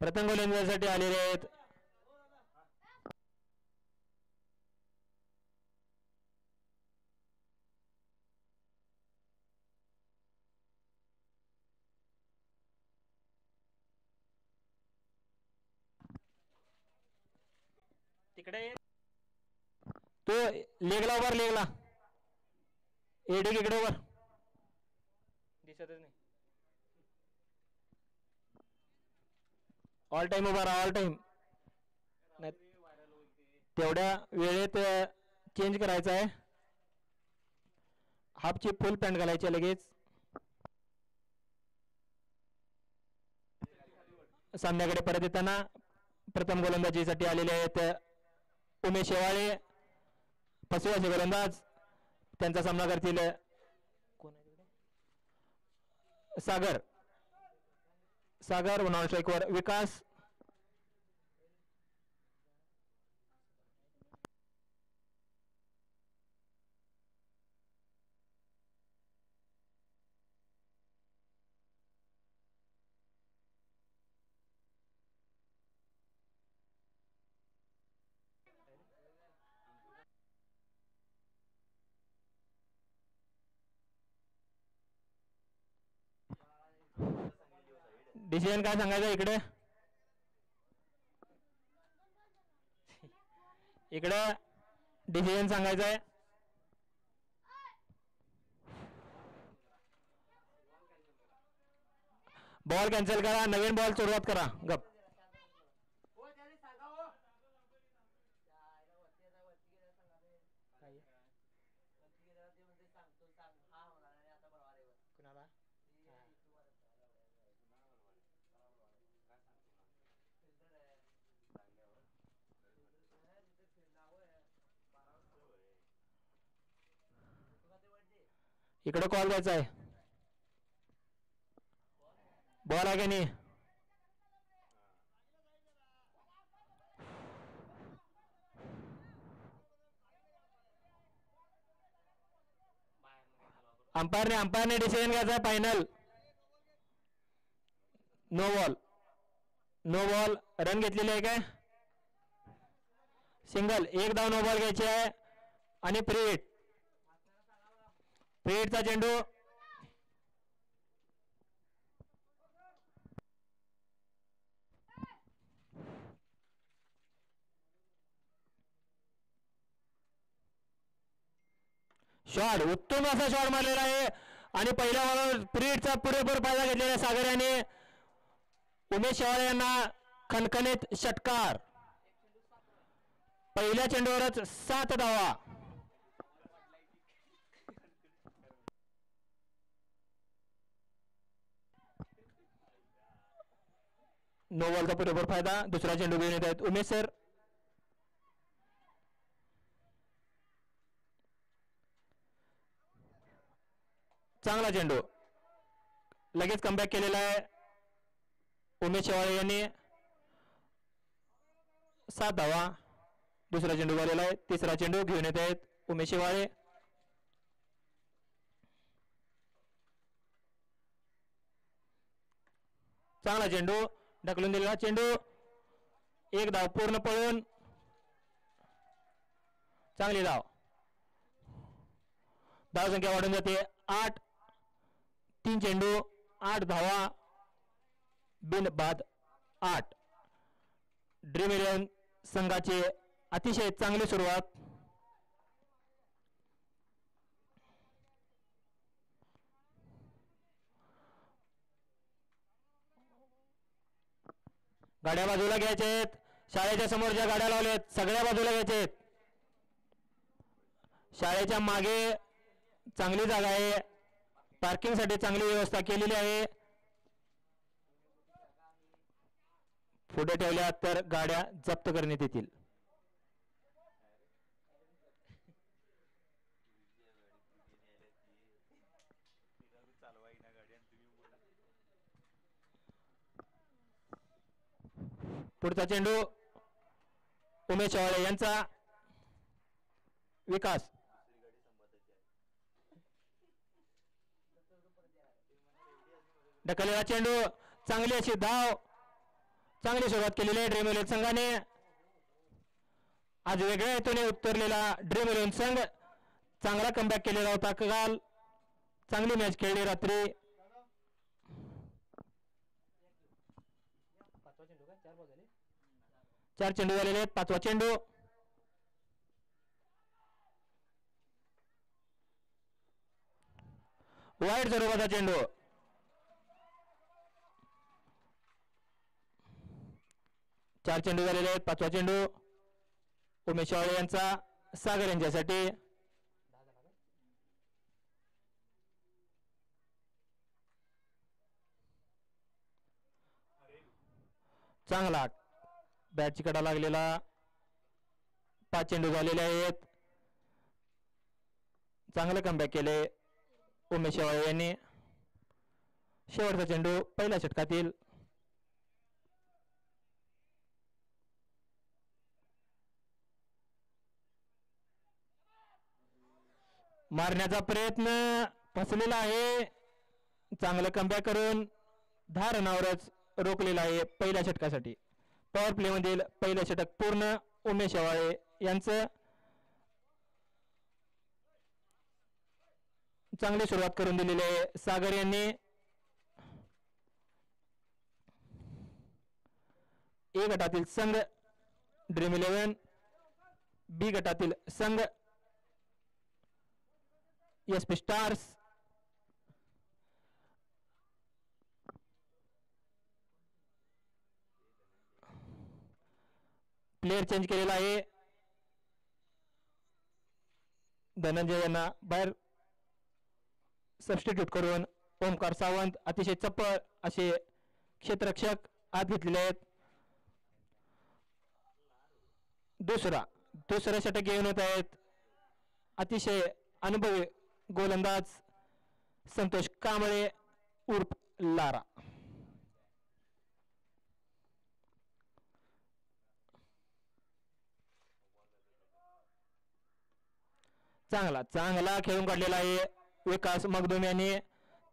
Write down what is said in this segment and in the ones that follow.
प्रथम गोलंदाजीसाठी आलेले आहेत तिकडे तो लेगला उभार लेगला एडी इकडे उभार दिसतच नाही ऑल टाइम उभा राहा ऑल टाइम तेवढ्या वेळेत चेंज करायचा आहे हाफची फुल पॅन्ट घालायची लगेच सामन्याकडे परत येताना प्रथम गोलंदाजीसाठी आलेले आहेत उमेश शेवाळे फसवाचे गोलंदाज त्यांचा सामना करतील कोण आहे सागर सागर नॉन स्ट्राईकवर विकास डिसिजन काय सांगायचं इकडे इकडे डिसिजन सांगायचं आहे बॉल कॅन्सल करा नवीन बॉल सुरुवात करा गप कुणाला इकडे कॉल द्यायचा आहे बॉल आहे का नाही अंपायरने डिसिजन घ्यायचा फायनल नो बॉल रन घेतलेली आहे काय सिंगल एक धाव नो बॉल घ्यायची आहे आणि फ्रीटचा चेंडू शॉट उत्तम असा शॉट मारलेला आहे आणि पहिल्या बॉलवर फ्रीटचा पुरेपूर फायदा घेतलेला सागर याने उमेश शेवाळे यांना खणखणीत षटकार पहिल्या चेंडूवरच 7 धावा नो बॉलचा पुरेपूर फायदा दुसरा चेंडू घेऊन येत आहेत उमेश सर चांगला चेंडू लगेच कमबॅक केलेला आहे उमेश शेवाळे यांनी 7 धावा दुसरा चेंडू झालेला आहे तिसरा चेंडू घेऊन येत आहेत उमेश शेवाळे चांगला चेंडू ढकलून दिलेला चेंडू एक धाव पूर्ण पळून चांगली धाव संख्या वाढून जाते 8 3 चेंडू 8 धावा बिन बाद 8 ड्रीम 11 संघाची अतिशय चांगली सुरुवात गाड्या बाजूला घ्यायच्या आहेत शाळेच्या समोर ज्या गाड्या लावल्यात सगळ्या बाजूला घ्यायच्या आहेत शाळेच्या मागे चांगली जागा आहे पार्किंग साठी चांगली व्यवस्था केलेली आहे पुढे ठेवल्या तर गाड्या जप्त करण्यात येतील पुढचा चेंडू उमेश शेवाळे यांचा विकास ढकललेला चेंडू चांगली अशी धाव चांगली सुरुवात केलेली आहे ड्रीम 11 संघाने. आज वेगळ्या हेतूने उतरलेला ड्रीम 11 संघ चांगला कमबॅक केलेला होता. काल चांगली मॅच खेळली रात्री. 4 चेंडू झालेले आहेत. 5वा चेंडू. वाईट स्वरूपाचा चेंडू. चार चेंडू झालेले आहेत. 5वा चेंडू उमेश शेवाळे यांचा सागर यांच्यासाठी. चांगला बॅटची कडा लागलेला. 5 चेंडू झालेले आहेत. चांगलं कमबॅक केले उमेश शेवाळे यांनी. शेवटचा चेंडू पहिल्या षटकातील. मारण्याचा प्रयत्न फसलेला आहे. चांगलं कमबॅक करून 10 रनावरच रोखलेला आहे पहिल्या षटकासाठी. पॉवर प्ले मधील पहिलं षटक पूर्ण उमेश शेवाळे यांचं. चांगली सुरुवात करून दिलेली आहे सागर यांनी. ए गटातील संघ ड्रीम 11, बी गटातील संघ एसपी स्टार्स. प्लेयर चेंज केलेला आहे. धनंजय यांना बाहेर सबस्टिट्यूट करून ओमकार सावंत अतिशय चप्पळ असे क्षेत्ररक्षक आत घेतलेले आहेत. दुसरा षटक घेऊन होत आहेत अतिशय अनुभवी गोलंदाज संतोष कांबळे उर्फ लारा. चांगला खेळून काढलेला आहे विकास मगदुम यांनी.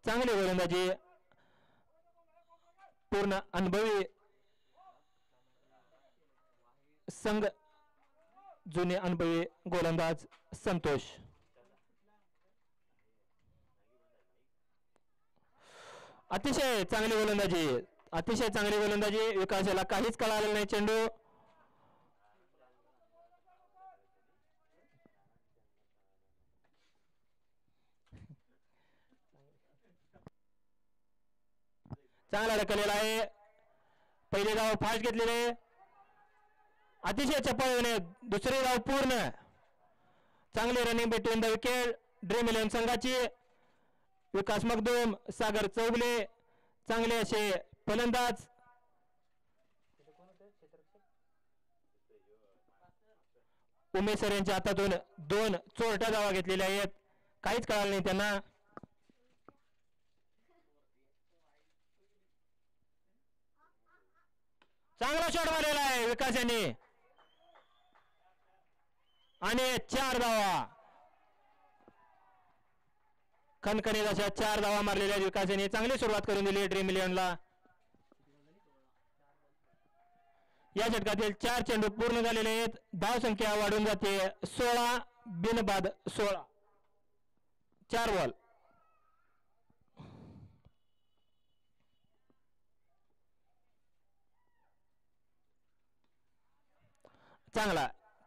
चांगली गोलंदाजी. पूर्ण अनुभवी संघ जुने अनुभवी गोलंदाज संतोष. अतिशय चांगली गोलंदाजी. विकास याला काहीच कळालेलं नाही. चेंडू चांगला ढकललेला आहे. पहिले धाव फास्ट घेतलेले. अतिशय चपळ. दुसरी धाव पूर्ण. चांगली running between the wicket dream 11 संघाची. विकास मगदुम, सागर चौगले चांगले असे फलंदाज. उमेश सर यांच्या हातातून 2 चोरट्या धावा घेतलेल्या आहेत. काहीच कळालं नाही त्यांना. चांगला शॉट मारलेला आहे विकास यांनी आणि 4 धावा. खणखणीत अशा 4 धावा मारलेल्या आहेत विकास यांनी. चांगली सुरुवात करून दिली ड्रीम 11 ला. या षटकातील 4 चेंडू पूर्ण झालेले आहेत. धाव संख्या वाढून जाते 16 बिनबाद 16. 4 बॉल.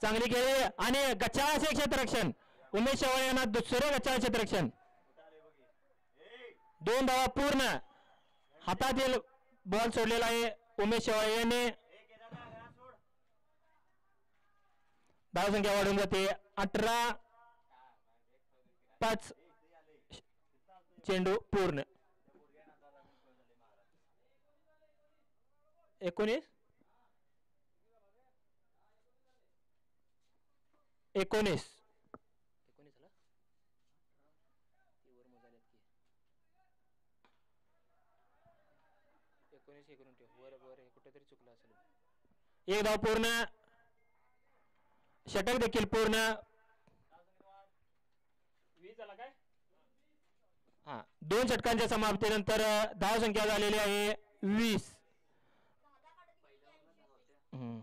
चांगली खेळी आणि गच्चाळाचे क्षेत्ररक्षण उमेश शेवाळे यांना. दुसरे गच्चाळ क्षेत्ररक्षण. 2 धावा पूर्ण. हातातील बॉल सोडलेला आहे उमेश शेवाळे यांनी. धाव संख्या वाढून जाते 18. 5 चेंडू पूर्ण. 19 एक धाव पूर्ण. षटक देखील पूर्ण. 2 षटकांच्या समाप्तीनंतर धाव संख्या झालेली आहे 20. हम्म.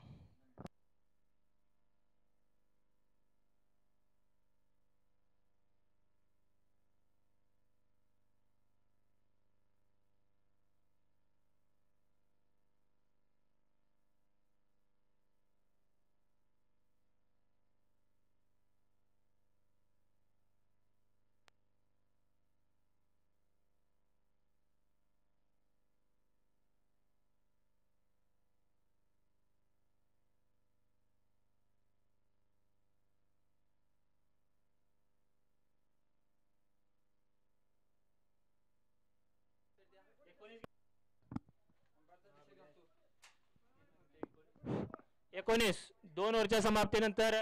एकोणीस 2 ओव्हरच्या समाप्तीनंतर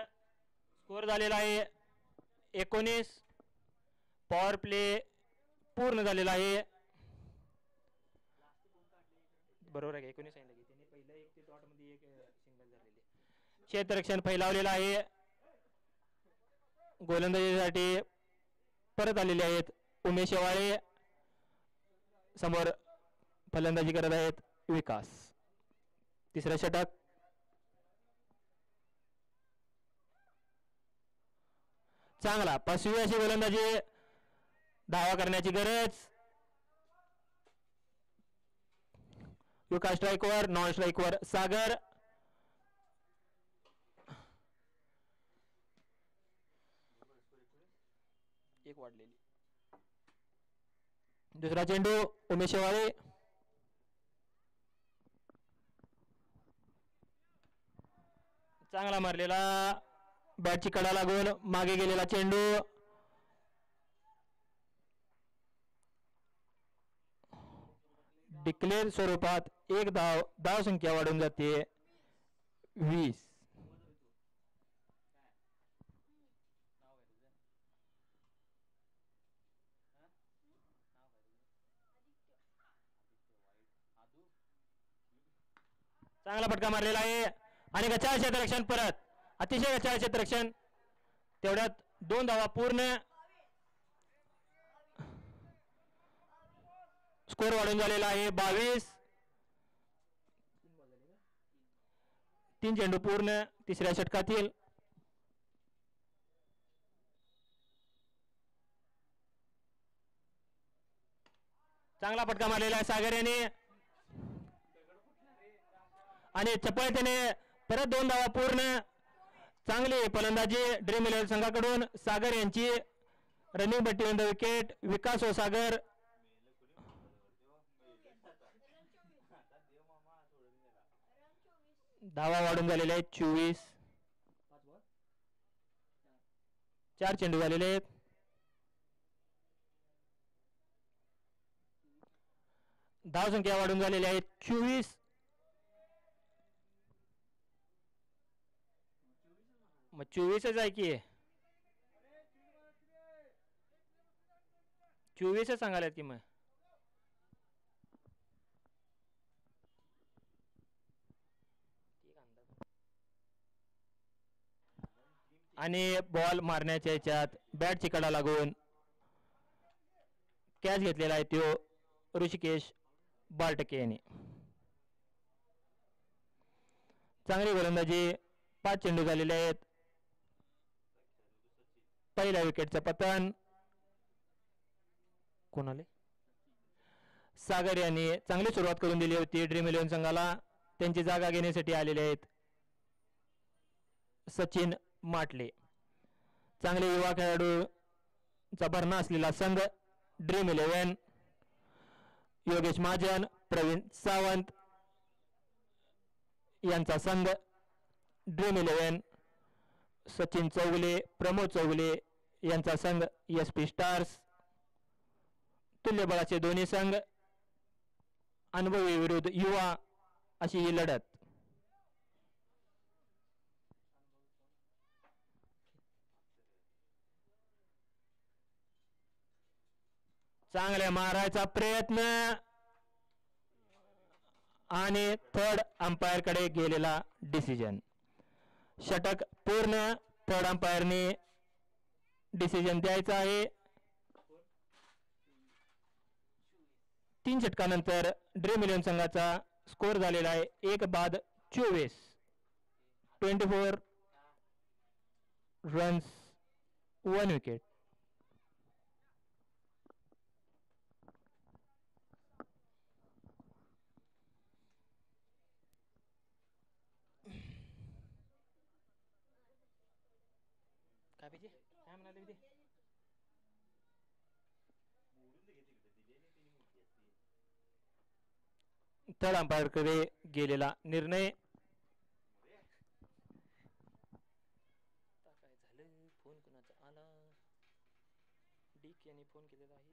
स्कोर झालेला आहे 19. पॉवर प्ले पूर्ण झालेला आहे. बरोबर आहे 19 सांगितलं की त्यांनी पहिलं एक ते डॉट मध्ये एक सिंगल झालेले. क्षेत्ररक्षण फैलावलेलं आहे. गोलंदाजीसाठी परत आलेले आहेत उमेश शेवाळे. समोर फलंदाजी करत आहेत विकास. तिसरं षटक. चांगला 5वी अशी गोलंदाजी. धावा करण्याची गरज. विकास स्ट्राईकवर. नॉन स्ट्राईकवर सागर. एक वाढलेली. दुसरा चेंडू उमेश शेवाळे. चांगला मारलेला. बॅटची कडा लागून मागे गेलेला चेंडू. डिक्लेअर स्वरूपात एक धाव संख्या वाढून जाते 20. चांगला फटका मारलेला आहे आणि गचाळ क्षेत्ररक्षण परत. अतिशय गचाळ क्षेत्ररक्षण. तेवढ्यात 2 धावा पूर्ण. स्कोर वाढून झालेला आहे 22. 3 चेंडू पूर्ण तिसऱ्या षटकातील. चांगला फटका मारलेला आहे सागर याने आणि चपळतेने परत 2 धावा पूर्ण. चांगली फलंदाजी ड्रीम 11 संघाकडून. सागर यांची रनिंग बट्टीवंत विकेट. विकास व सागर. धावा वाढून झालेले आहेत 24. 4 चेंडू झालेले आहेत. धाव संख्या वाढून झालेली आहे 24. मग 24च आहे की 24 सांगायला की मग. आणि बॉल मारण्याच्या याच्यात बॅटची कडा लागून कॅच घेतलेला आहे तो ऋषिकेश बारटके यांनी. चांगली गोलंदाजी. 5 चेंडू झालेले आहेत. पहिल्या विकेटचं पतन कोणाले. सागर यांनी चांगली सुरुवात करून दिली होती ड्रीम 11 संघाला. त्यांची जागा घेण्यासाठी आलेले आहेत सचिन माटले. चांगले युवा खेळाडूचा भरणा असलेला संघ ड्रीम 11. योगेश महाजन, प्रवीण सावंत यांचा संघ ड्रीम 11. सचिन चौगुले, प्रमोद चौगुले यांचा संघ SP स्टार्स. तुल्यबळाचे दोन्ही संघ. अनुभवी विरुद्ध युवा अशी ही लढत. चांगल्या मारायचा प्रयत्न आणि थर्ड अंपायर कडे गेलेला डिसिजन. षटक पूर्ण. थर्ड अंपायरने डिसिजन द्यायचा आहे. 3 षटकानंतर ड्रीम 11 संघाचा स्कोर झालेला आहे 1 बाद 24. 24 runs, 1 wicket. काय पाहिजे काय म्हणाले ते तळ अंपायरकडे गेलेला निर्णय. काय झालं फोन कोणाचा आला. डीक यांनी फोन केलेला आहे.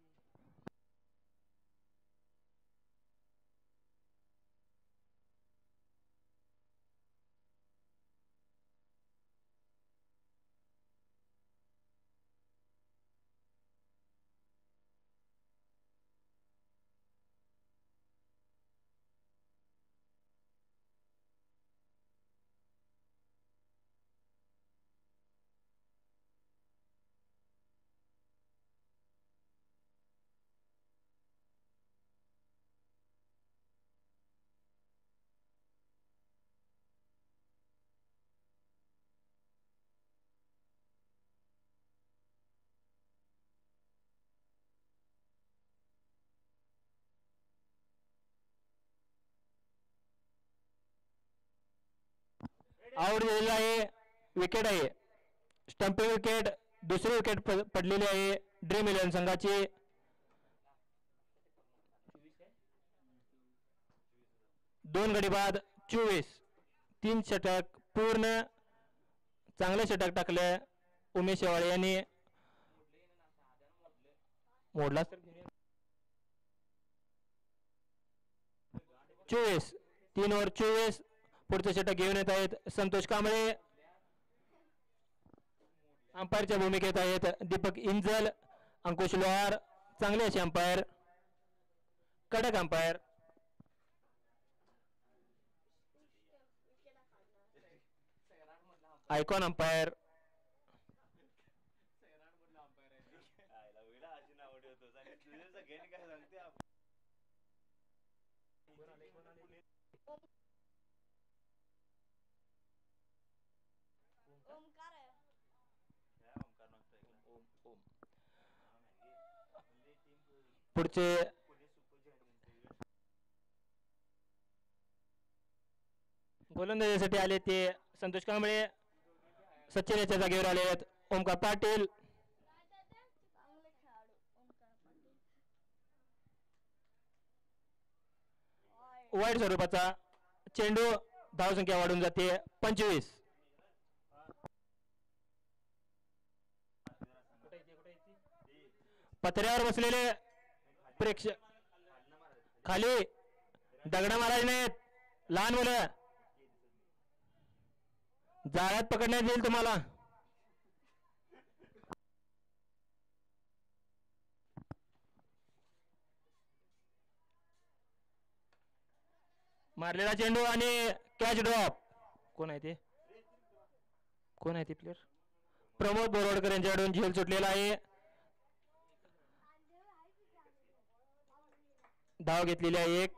आउट झालेला आहे. विकेट आहे. Stumping wicket. दुसरी विकेट पडलेली आहे ड्रीम 11 संघाची. दोन गडी बाद 24. 3 षटक पूर्ण. चांगले षटक टाकले उमेश शेवाळे यांनी. मोडला 24. 3 ओव्हर 24. पुढचे षटक घेऊन येत आहेत संतोष कांबळे. अंपायरच्या भूमिकेत आहेत दीपक इंजल, अंकुश लोहार. चांगले असे अंपायर, कडक अंपायर. Icon umpire. पुढचे गोलंदाजीसाठी आले ते संतोष कांबळे. सचिन याच्या जागेवर आले आहेत ओमकार पाटील. वाईट स्वरूपाचा चेंडू. धावसंख्या वाढून जाते 25. पत्र्यावर बसलेले प्रेक्षक खाली दगडा मारायचे नाहीत. लहान मुलं जाळ्यात पकडण्यात येईल तुम्हाला. मारलेला चेंडू आणि कॅच ड्रॉप. कोण आहे ते प्लेयर? प्रमोद बोरवडकर यांच्याकडून झेल सुटलेला आहे. धाव घेतलेली आहे एक.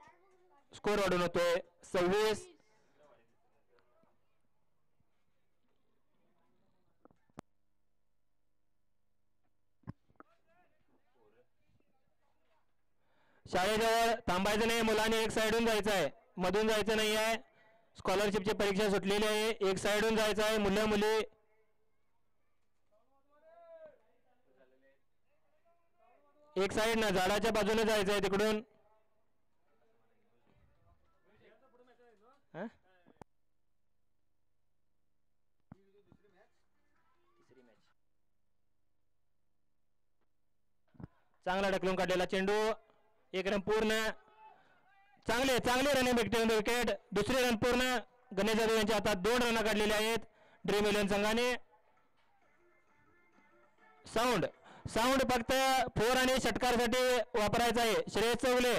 स्कोर वाढून होतोय 26. शाळेजवळ थांबायचं नाही. मुलांनी एक साइडून जायचं आहे, मधून जायचं नाही आहे. स्कॉलरशिपची परीक्षा सुटलेली आहे. एक साइडून जायचं आहे. मुलं मुली एक साइड ना झाडाच्या बाजूने जायचं आहे तिकडून. चांगला ढकलून काढलेला चेंडू. एक रन पूर्ण. चांगले चांगले रनिंग भेटते विकेट. दुसरे रन पूर्ण. गणेश जाधव यांच्या हातात 2 रन काढलेले आहेत ड्रीम 11 संघाने. साऊंड साऊंड फक्त 4 आणि षटकारसाठी वापरायचा आहे. Shreyas Chougule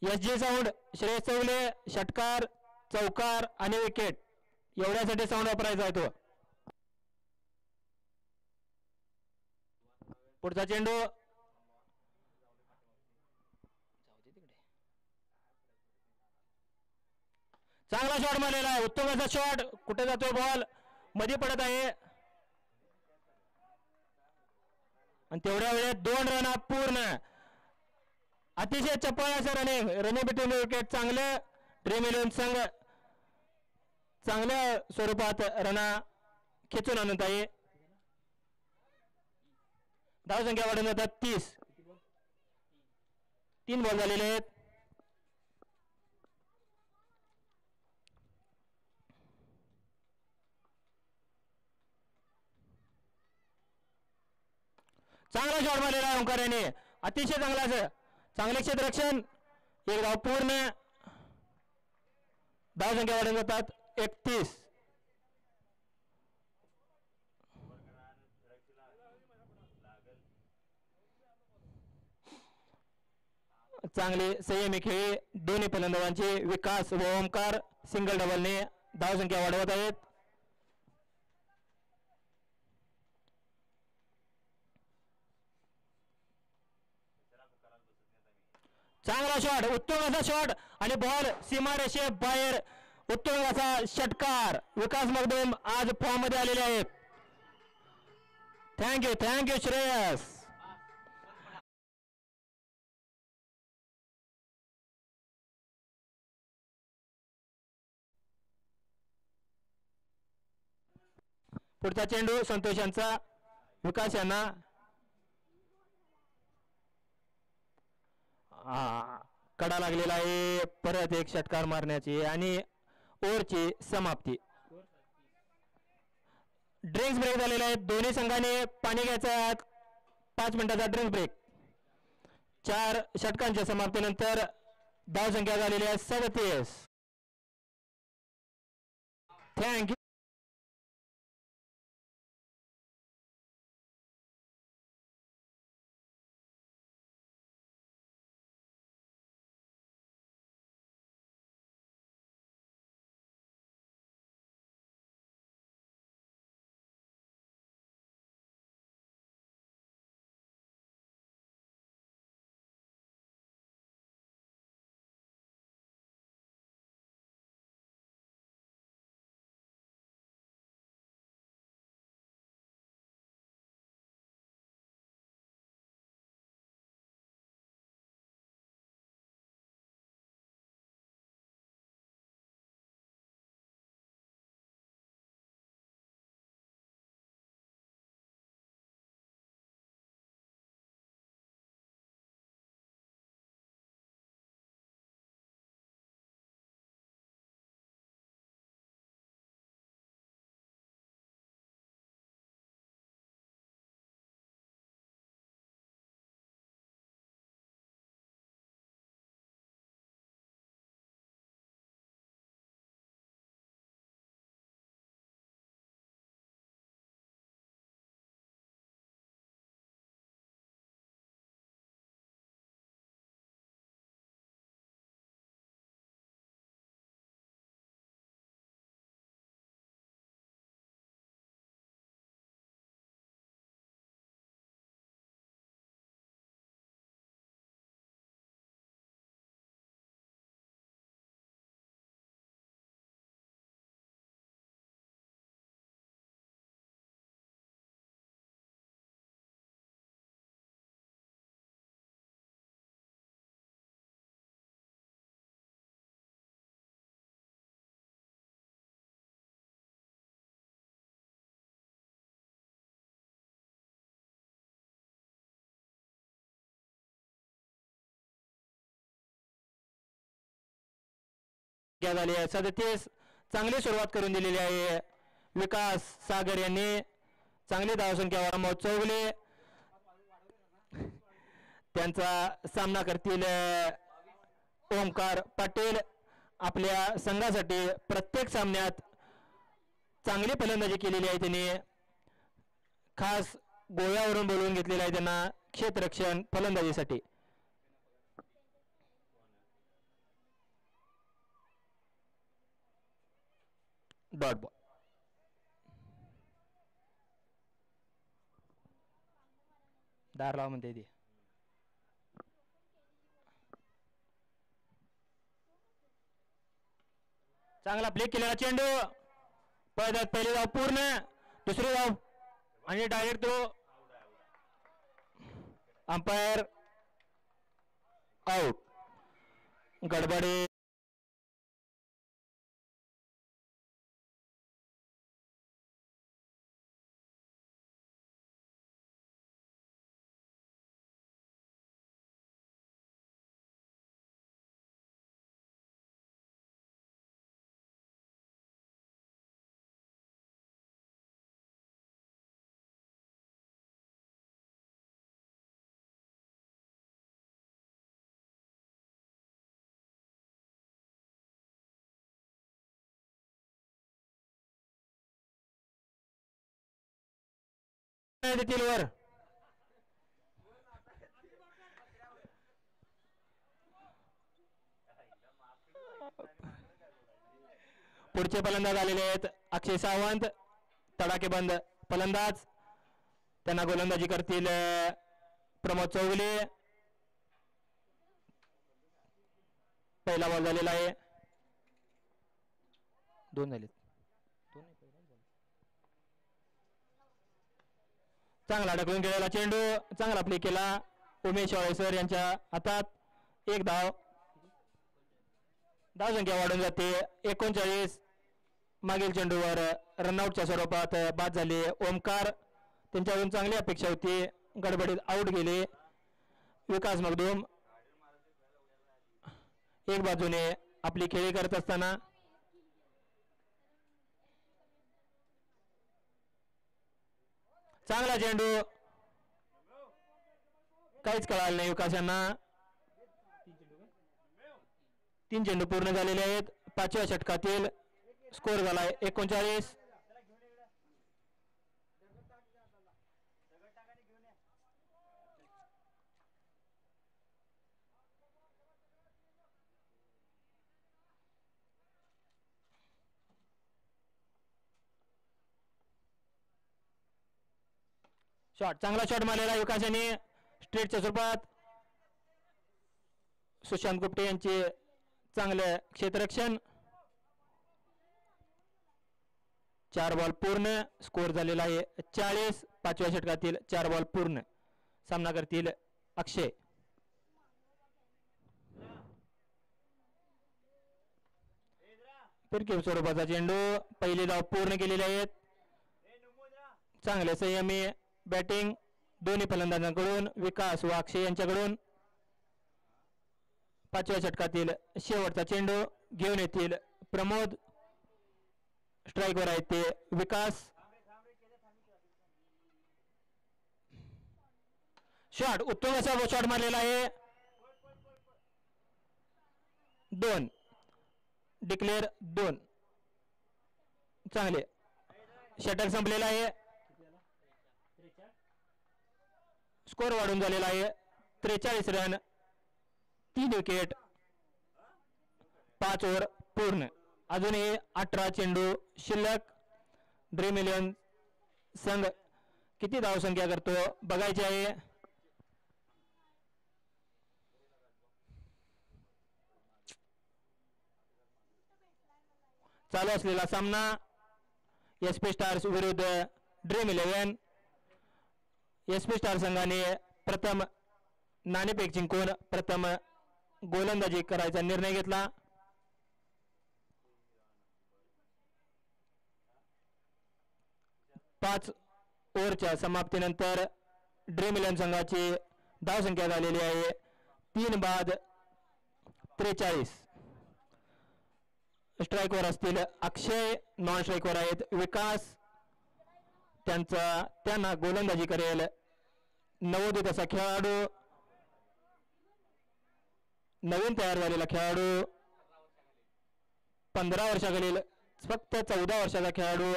SG sound. श्रेयस चौगले षटकार, चौकार आणि विकेट एवढ्यासाठी साऊंड वापरायचा आहे तो. पुढचा चेंडू. चांगला शॉट मारलेला आहे, उत्तम असा शॉट. कुठे जातोय बॉल, मध्ये पडत आहे आणि तेवढ्या वेळेत 2 रन पूर्ण. अतिशय चपळ असं रनिंग बिटवीन विकेट. चांगलं ड्रीम 11 संघ चांगल्या स्वरूपात रना खेचून आणत आहे. धावसंख्या वाढून जातात 30. 3 बॉल झालेले आहेत. चांगला शॉट मारलेला आहे ओंकार याने, अतिशय चांगला असं चांगले क्षेत्ररक्षण. एक धाव पूर्ण. धावसंख्या वाढून जातात 31. चांगले संयमी खेळी दोन्ही फलंदाजांचे. विकास व ओंकार सिंगल डबलने धावसंख्या वाढवत आहेत. चांगला शॉट, उत्तम असा शॉट आणि बॉल सीमारेषे बाहेर. उत्तम असा षटकार. विकास मगदूम आज फॉर्म मध्ये आलेले आहेत. थँक्यू श्रेयस. पुढचा चेंडू संतोष यांचा. विकास यांना कडा लागलेला आहे. परत एक षटकार मारण्याची आणि ओव्हरची समाप्ती. ड्रिंक्स ब्रेक झालेला आहे. दोन्ही संघाने पाणी घ्यायचा. 5 मिनिटाचा ड्रिंक ब्रेक. 4 षटकांच्या समाप्तीनंतर धावसंख्या झालेली आहे 37. थँक्यू. झाली आहे 37. चांगली सुरुवात करून दिलेली आहे विकास सागर यांनी. चांगली धावसंख्या चौगले त्यांचा सामना करतील ओमकार पाटील. आपल्या संघासाठी प्रत्येक सामन्यात चांगली फलंदाजी केलेली आहे त्यांनी. खास गोव्यावरून बोलवून घेतलेला आहे त्यांना क्षेत्ररक्षण फलंदाजीसाठी. Dot ball. दार लाव म्हणते ती. चांगला प्ले केलेला चेंडू परत पहिली धाव पूर्ण दुसरी धाव आणि डायरेक्ट तो अंपायर आउट गडबडी देतील वर पुढचे फलंदाज आलेले आहेत अक्षय सावंत तडाखेबंद फलंदाज त्यांना गोलंदाजी करतील प्रमोद चौगले पहिला बॉल झालेला आहे दोन झालेत चांगला ढकलून गेलेला चेंडू चांगला प्ले केला उमेश वाळेसर यांच्या हातात एक धाव धावसंख्या वाढून जाते 39 मागील चेंडूवर रनआउटच्या स्वरूपात बाद झाले ओमकार त्यांच्याकडून चांगली अपेक्षा होती गडबडीत आउट गेले विकास मगदूम एक बाजूने आपली खेळी करत असताना चांगला चेंडू काहीच कळालं नाही विकास यांना 3 चेंडू पूर्ण झालेले आहेत 5व्या षटकातील स्कोर झालाय 39 शॉट चांगला शॉट मारलेला विकास यांनी स्ट्रेटच्या स्वरूपात सुशांत गुप्ते यांचे चांगले क्षेत्ररक्षण 4 बॉल पूर्ण स्कोर झालेला आहे 40 5व्या षटकातील 4 बॉल पूर्ण सामना करतील अक्षय फिरकी स्वरूपाचा चेंडू पहिली धाव पूर्ण केलेले आहेत चांगले संयमी बॅटिंग दोन्ही फलंदाजांकडून विकास व अक्षय यांच्याकडून 5व्या षटकातील शेवटचा चेंडू घेऊन येतील प्रमोद स्ट्राईकवर आहेत ते विकास शॉट उत्तम असा शॉट मारलेला आहे 2 डिक्लेअर 2 चांगले षटक संपलेला आहे स्कोर वाढून झालेला आहे 43 रन 3 विकेट 5 ओव्हर पूर्ण अजूनही 18 चेंडू शिल्लक ड्रीम 11 संघ किती धावसंख्या करतो बघायचे आहे चालू असलेला सामना एसपी स्टार्स विरुद्ध ड्रीम 11 एसपी स्टार संघाने प्रथम नाणेफेक जिंकून प्रथम गोलंदाजी करायचा निर्णय घेतला 5 ओव्हरच्या समाप्तीनंतर ड्रीम 11 संघाची धावसंख्या झालेली आहे 3 बाद 43 स्ट्राईकवर असतील अक्षय नॉन स्ट्राईकवर आहेत विकास त्यांना गोलंदाजी करेल नवोदित असा खेळाडू नवीन तयार झालेला खेळाडू 15 वर्षाखालील फक्त 14 वर्षाचा खेळाडू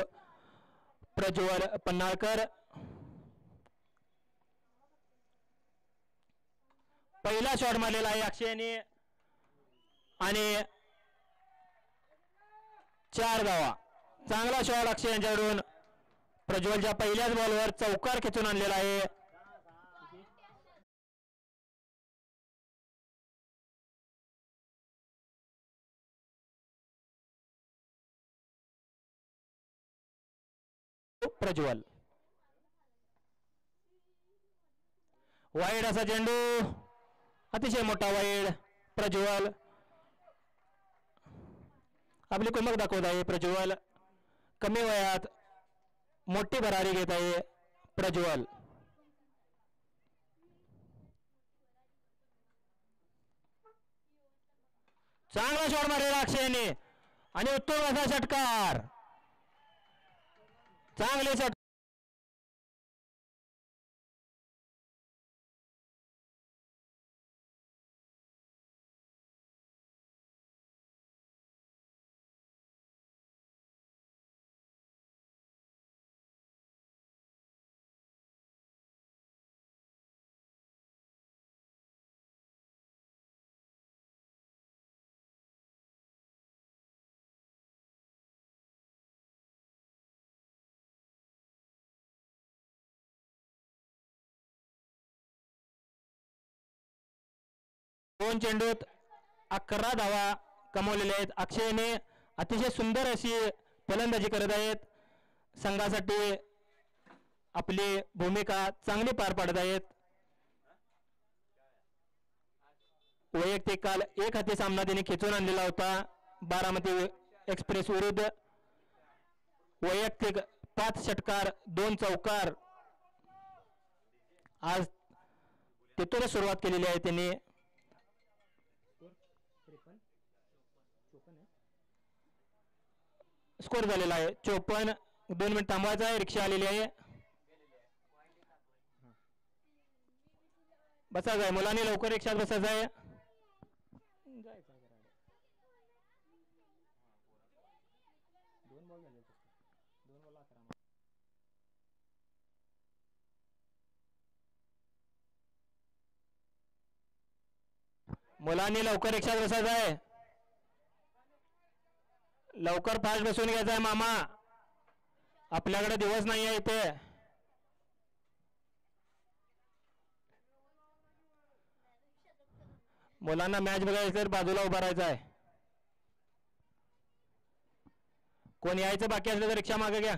प्रज्वल पन्हाळकर पहिला शॉट मारलेला आहे अक्षयने आणि 4 धावा चांगला शॉट अक्षय यांच्याकडून प्रज्वलच्या पहिल्याच बॉलवर चौकार खेचून आणलेला आहे प्रज्वल. वाईड असा चेंडू, अतिशय मोठा वाईड. प्रज्वल आपली कुमक दाखवत आहे. प्रज्वल कमी वयात मोठी भरारी घेत आहे. प्रज्वल चांगला शॉट मारलेला अक्षयने आणि उत्तम असा षटकार. चांगले षटकार. दोन चेंडूत 11 धावा कमवलेल्या आहेत. अक्षयने अतिशय सुंदर अशी फलंदाजी करत आहेत. संघासाठी आपली भूमिका चांगली पार पाडत आहेत. वैयक्तिक काल एक हाती सामना त्याने खेचून आणलेला होता बारामती एक्सप्रेस विरुद्ध. वैयक्तिक 5 षटकार 2 चौकार. आज तिथूनच सुरुवात केलेली आहे त्यांनी. स्कोर झालेला आहे 54. 2 मिनिट थांबवायचा आहे. रिक्षा आलेली आहे. बसायचं आहे मुलांनी, लवकर रिक्षात बसायचं आहे. मुलांनी लवकर रिक्षात बसायचं आहे. लवकर फास्ट बसून घ्यायचा आहे मामा, आपल्याकडे दिवस नाही आहे इथे. मुलांना मॅच बघायचं तर बाजूला उभा राहायचं आहे. कोण यायचं बाकी असलं तर रिक्षा मागे घ्या.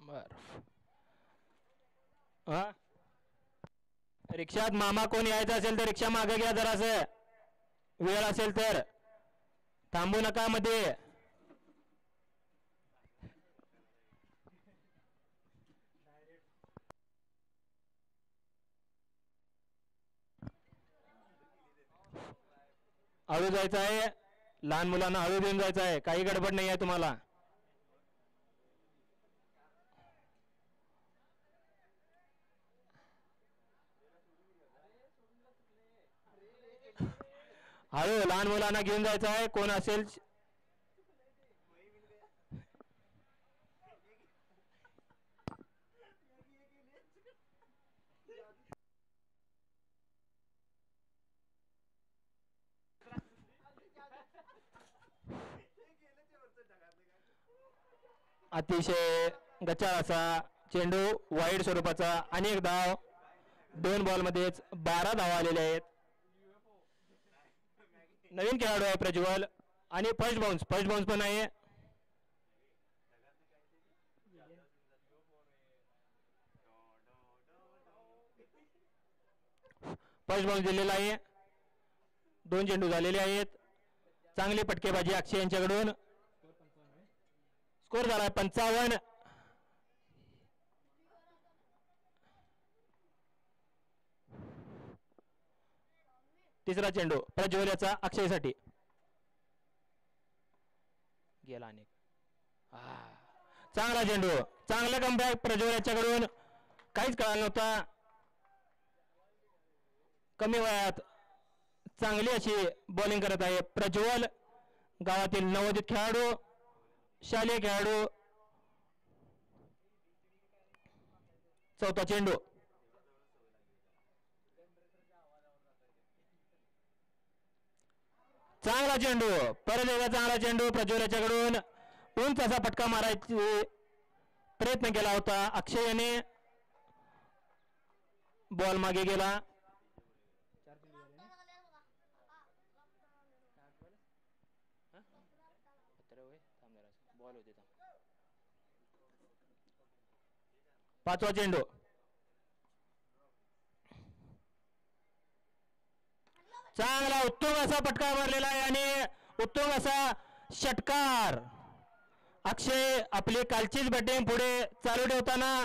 बर हा, रिक्षात मामा कोण यायचं असेल तर रिक्षा मागे घ्या. जरासं वेळ असेल तर थांबू नका मध्ये. हळू जायचं आहे. लहान मुलांना हळू देऊन जायचं आहे. काही गडबड नाही आहे तुम्हाला. हळू लहान मुलांना घेऊन जायचं आहे. कोण असेल अतिशय गचाळ असा चेंडू, वाईड स्वरूपाचा. अनेक धाव 2 बॉलमध्येच 12 धावा आलेल्या आहेत. नवीन खेळाडू आहे प्रज्वल आणि फर्स्ट बाउन्स पण आहे. फर्स्ट बाउन्स दिलेला आहे. 2 चेंडू झालेले आहेत. चांगली पटकेबाजी अक्षय यांच्याकडून. स्कोर झाला 55. तिसरा चेंडू प्रज्वल याचा अक्षयसाठी गेला. अनेक चांगला चेंडू, चांगला कमबॅक प्रज्वल याच्याकडून. काहीच कळालं नव्हता. कमी वयात चांगली अशी बॉलिंग करत आहे प्रज्वल. गावातील नवोदित खेळाडू, शालेय खेळाडू. चौथा चेंडू चांगला चेंडू, परत एकदा चांगला चेंडू प्रज्वल याच्याकडून. उंच असा फटका मारायचा प्रयत्न केला होता अक्षयने. बॉल मागे गेला. पाचवा चेंडू. चांगला उत्तम असा फटका मारलेला आहे आणि उत्तम असा षटकार. अक्षय आपली कालचीच बॅटिंग पुढे चालू ठेवताना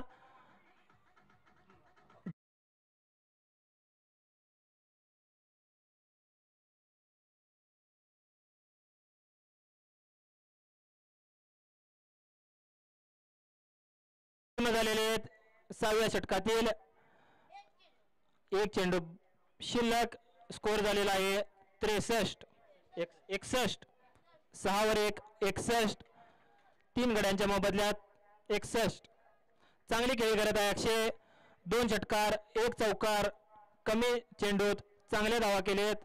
झालेले आहेत. 6व्या षटकातील एक चेंडू शिल्लक. स्कोर झालेला आहे 63 61. 6 वर 1 61. 3 गड्यांच्या मोबदल्यात 61. चांगली खेळी करत आहे अक्षय. 2 षटकार 1 चौकार कमी चेंडूत चांगले धावा केलेत.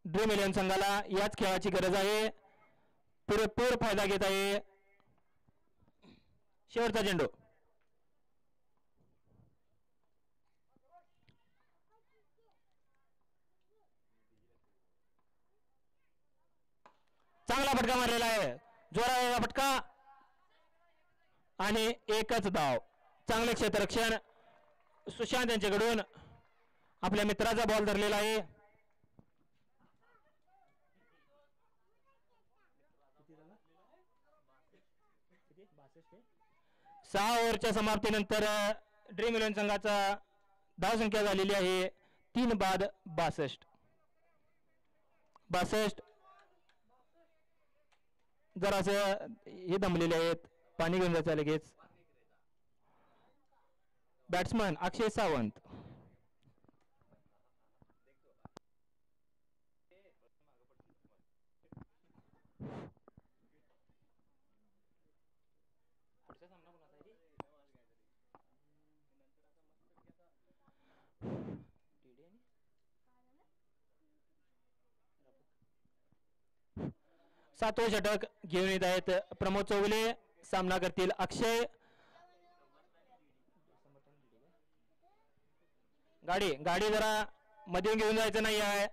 ड्रीम 11 संघाला याच खेळाची गरज आहे. पुरेपूर फायदा घेत आहे. शेवटचा चेंडू. चांगला फटका मारलेला आहे. जोराचा फटका आणि एकच धाव. चांगले क्षेत्ररक्षण सुशांत यांच्याकडून. आपल्या मित्राचा बॉल धरलेला आहे. 6 ओव्हरच्या समाप्तीनंतर ड्रीम 11 संघाचा धावसंख्या झालेली आहे 3 बाद 62. जरासं हे दमलेले आहेत. पाणी घेऊन जायचं लगेच. बॅट्समन अक्षय सावंत. सातवे षटक घेऊन येत आहेत प्रमोद चौगुले. सामना करतील अक्षय. गाडी जरा मध्ये घेऊन जायचं नाही आहे.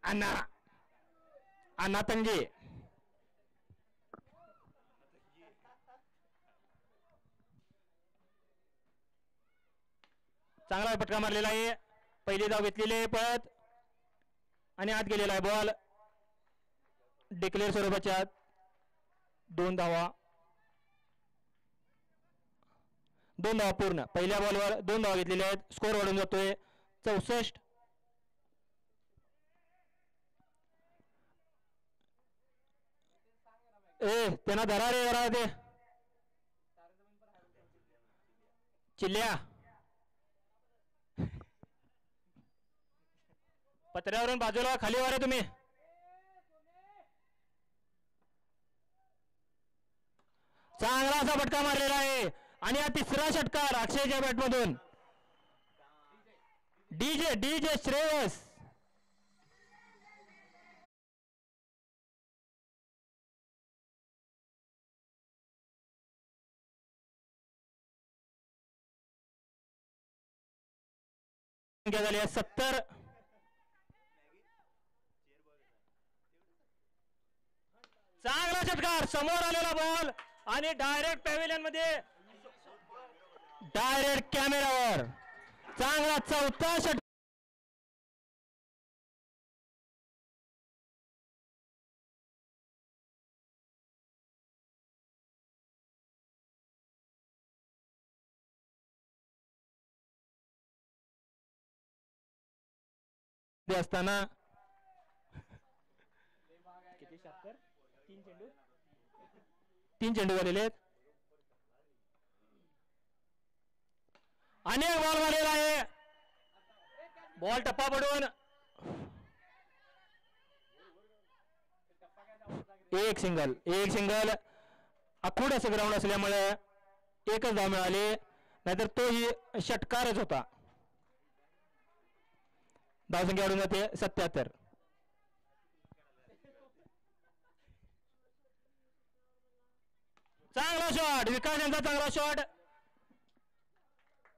अण्णा तंगे. चांगला फटका मारलेला आहे. पहिली धाव घेतलेली आहे पळत आणि आत गेलेला आहे बॉल. डिक्लेअर स्वरूपाच्या 2 धावा. 2 धावा पूर्ण. पहिल्या बॉलवर 2 धावा घेतलेल्या आहेत. स्कोर वाढून जातोय 64. त्यांना धरा रे जरा ते चिल्ल्या. पत्र्यावरून बाजूला खाली वर आहे तुम्ही. चांगला असा फटका मारलेला आहे आणि हा तिसरा षटकार अक्षयच्या बॅटमधून. डीजे श्रेयस. झाली 70. चांगला षटकार. समोर आलेला बॉल आणि डायरेक्ट पॅव्हिलियन मध्ये डायरेक्ट कॅमेरावर. चांगला 4था षटकार असताना. किती षटकार? 3 चेंडू झालेले आहेत. अनेक बॉल मारलेला आहे. बॉल टप्पा पडून एक सिंगल. अखूड असं ग्राउंड असल्यामुळे एकच धाव मिळाली. नाहीतर तोही षटकारच होता. धावसंख्या वाढून जाते 77. चांगला शॉट. विकास यांचा चांगला शॉट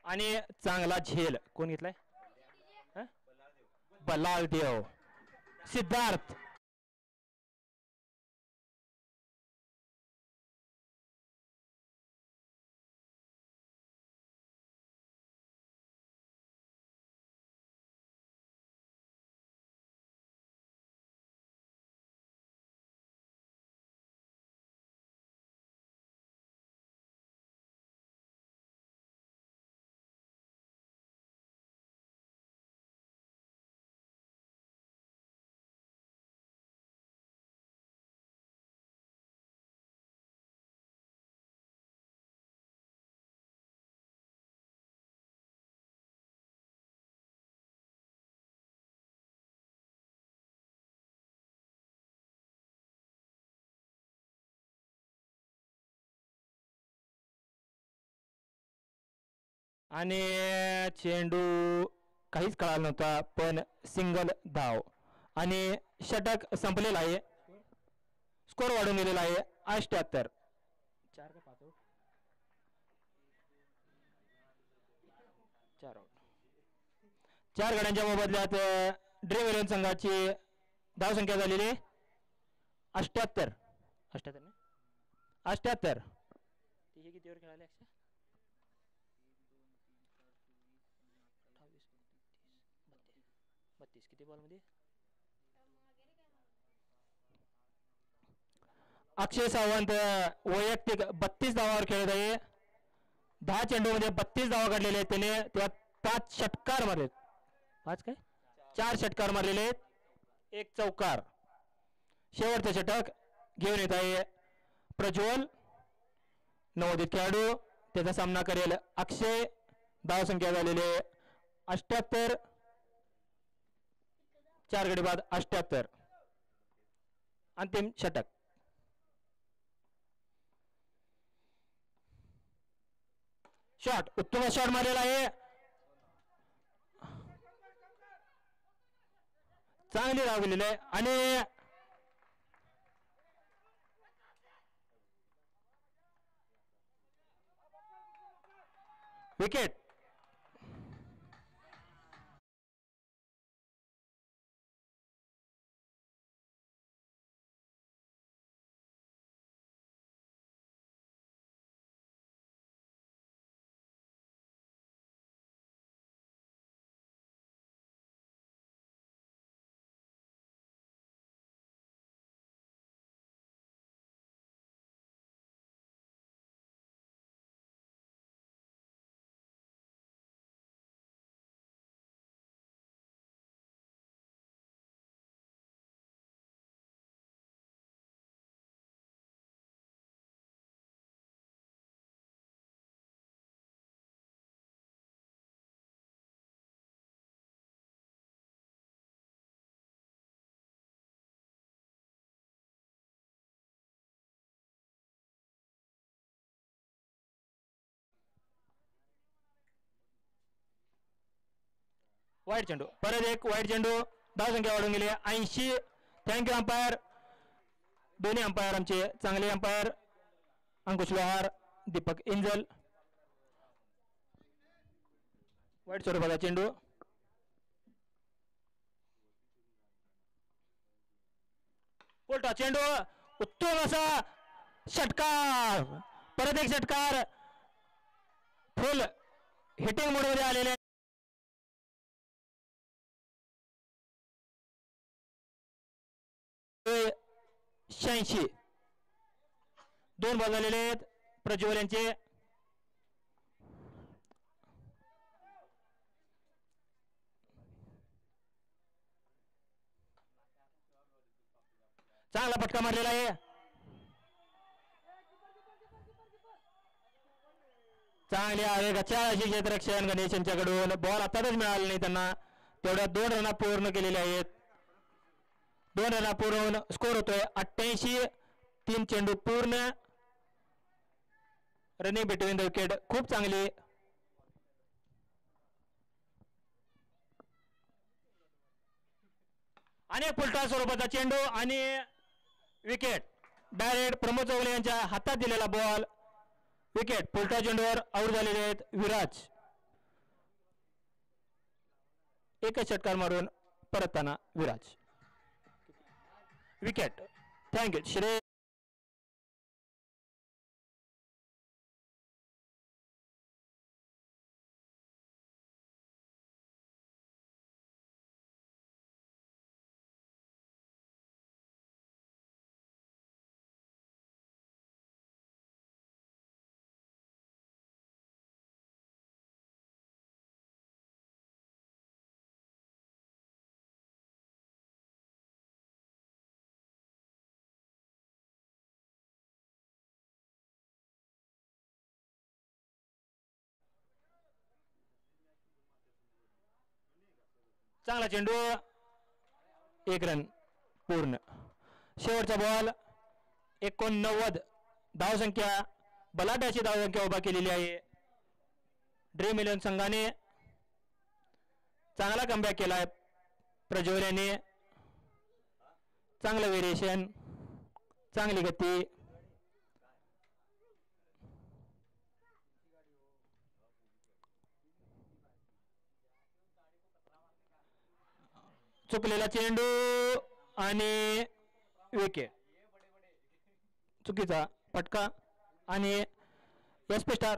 आणि चांगला झेल. कोण घेतलाय? लालदेव सिद्धार्थ आणि चेंडू काहीच कळाला नव्हता पण सिंगल धाव आणि षटक संपलेला आहे. स्कोर वाढून गेलेला आहे 78. 4 का 5 4 गड्यांच्या मोबदल्यात ड्रीम 11 संघाची धावसंख्या झालेली 78. 78 तिचे किती ओव्हर खेळाले? 32 किती बॉल मध्ये? अक्षय सावंत वैयक्तिक 32 धावावर खेळत आहे. 10 चेंडू मध्ये 32 धावा काढलेले आहेत त्याने. त्यात 5 षटकार मारले. 5 काय 4 षटकार मारलेले आहेत, 1 चौकार. शेवटचं षटक घेऊन येत आहे प्रज्वल नवोदित खेळाडू. त्याचा सामना करेल अक्षय. धावसंख्या झालेले 78. 4 गडी बाद 78. अंतिम षटक. शॉट उत्तम शॉट मारलेला आहे. चांगली धाव गेलेली आहे आणि विकेट. वाईट चेंडू. परत एक वाईट चेंडू. धावसंख्या वाढून गेली 80. Thank you umpire. दोन्ही अंपायर आमचे चांगले अंपायर अंकुश लोहार, दीपक इंजल. वाईट स्वरूपाचा चेंडू. उलटा चेंडू. उत्तम असा षटकार. परत एक षटकार. फुल हिटिंग मोड मध्ये आलेले 86. 2 बॉल झालेले आहेत प्रज्वल यांचे. चांगला फटका मारलेला आहे. चांगल्या वेगाच्या अशी क्षेत्ररक्षण गणेश यांच्याकडून. बॉल आताच मिळाला नाही त्यांना. तेवढ्या 2 रन पूर्ण केलेले आहेत. 2 रन पूर्ण स्कोर होतोय 88. 3 चेंडू पूर्ण. रनिंग बिटवीन द विकेट खूप चांगली. अनेक फुलटा स्वरूपाचा चेंडू आणि विकेट. डायरेक्ट प्रमोद चौगले यांच्या हातात दिलेला बॉल. विकेट. फुलटा चेंडूवर आऊट झालेले आहेत विराज. एकच षटकार मारून परतताना विराज. विकेट. थँक्यू श्रेय. चांगला चेंडू. 1 रन पूर्ण. शेवटचा बॉल. 89 धावसंख्या. बलाढ्याची धावसंख्या उभा केलेली आहे ड्रीम 11 संघाने. चांगला कमबॅक केलाय प्रज्वल याने. चांगलं व्हेरिएशन, चांगली गती. चुकलेला चेंडू आणि विकेट. चुकीचा फटका आणि SP स्टार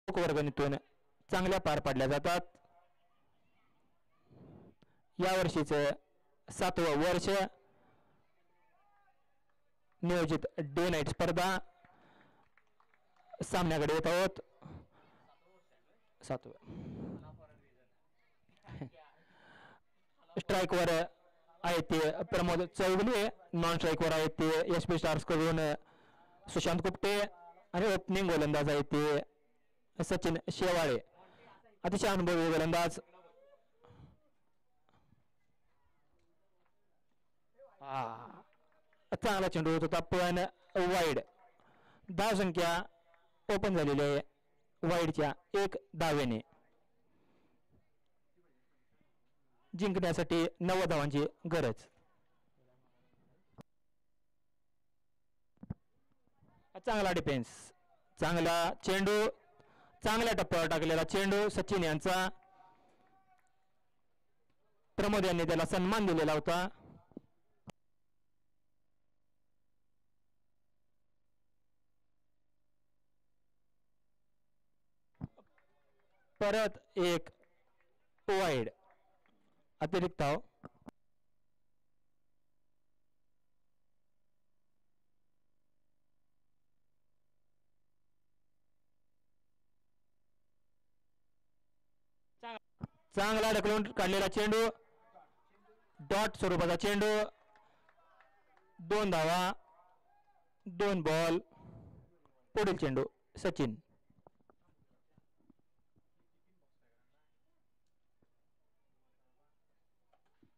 वर्गणीतून चांगल्या पार पाडल्या जातात. या वर्षीचं 7वं वर्ष नियोजित डे नाईट स्पर्धा सामन्याकडे येत आहोत. 7वं स्ट्राईकवर आहे ते प्रमोद चौगुले, नॉन स्ट्राईकवर आहे ते SP स्टार्स कडून सुशांत कुपटे आणि ओपनिंग गोलंदाज आहे ते सचिन शेवाळे. अतिशय अनुभवी गोलंदाज. चांगला चेंडू होत होता पण वाईड. धावसंख्या ओपन झालेली आहे वाईडच्या 1 धावेने. जिंकण्यासाठी 9 धावांची गरज. चांगला डिफेन्स, चांगला चेंडू, चांगल्या टप्प्यावर टाकलेला चेंडू सचिन यांचा. प्रमोद यांनी त्याला सन्मान दिलेला होता. परत एक वाईड अतिरिक्त धाव. चांगला ढकलून काढलेला चेंडू, डॉट स्वरूपाचा चेंडू. 2 धावा, 2 बॉल. पुढील चेंडू सचिन.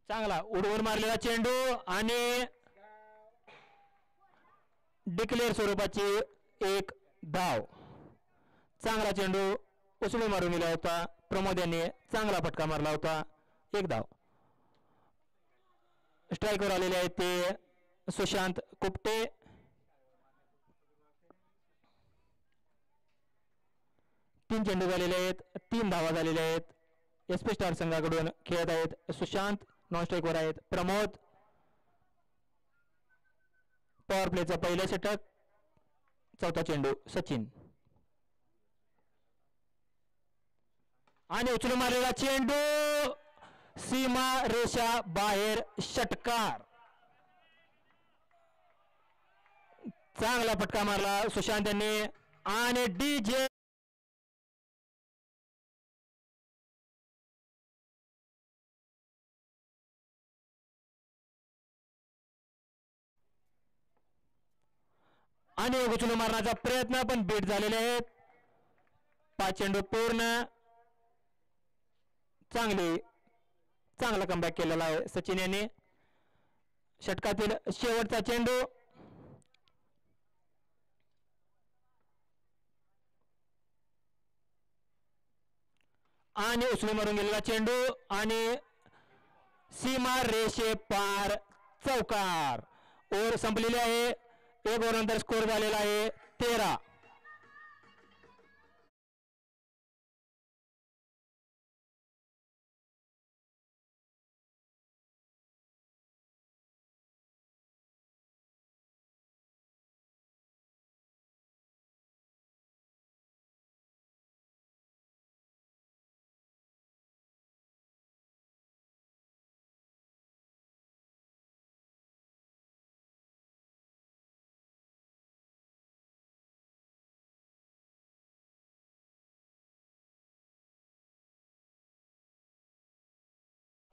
चांगला उडवून मारलेला चेंडू आणि डिक्लेअर स्वरूपाची 1 धाव. चांगला चेंडू उचलून मारून दिला होता. प्रमोद यांनी चांगला फटका मारला होता. 1 धाव. स्ट्राईकवर आलेले आहेत ते सुशांत कुपटे. तीन चेंडू झालेले आहेत, 3 धावा झालेल्या आहेत. SP स्टार संघाकडून खेळत आहेत सुशांत. नॉन स्ट्राईकवर आहेत प्रमोद. पॉवर प्लेचा पहिला षटक. 4था चेंडू सचिन आणि उचलून मारलेला चेंडू सीमा रेषा बाहेर. षटकार. चांगला फटका मारला सुशांत यांनी आणि DJ आणि उचलून मारण्याचा प्रयत्न पण बीट झालेले आहेत. 5 चेंडू पूर्ण. चांगला कमबॅक केलेला आहे सचिन यांनी. षटकातील शेवटचा चेंडू आणि उचलून मारून गेलेला चेंडू आणि सीमा रेषे पार. चौकार. ओव्हर संपलेली आहे. 1 ओव्हरनंतर स्कोर झालेला आहे 13.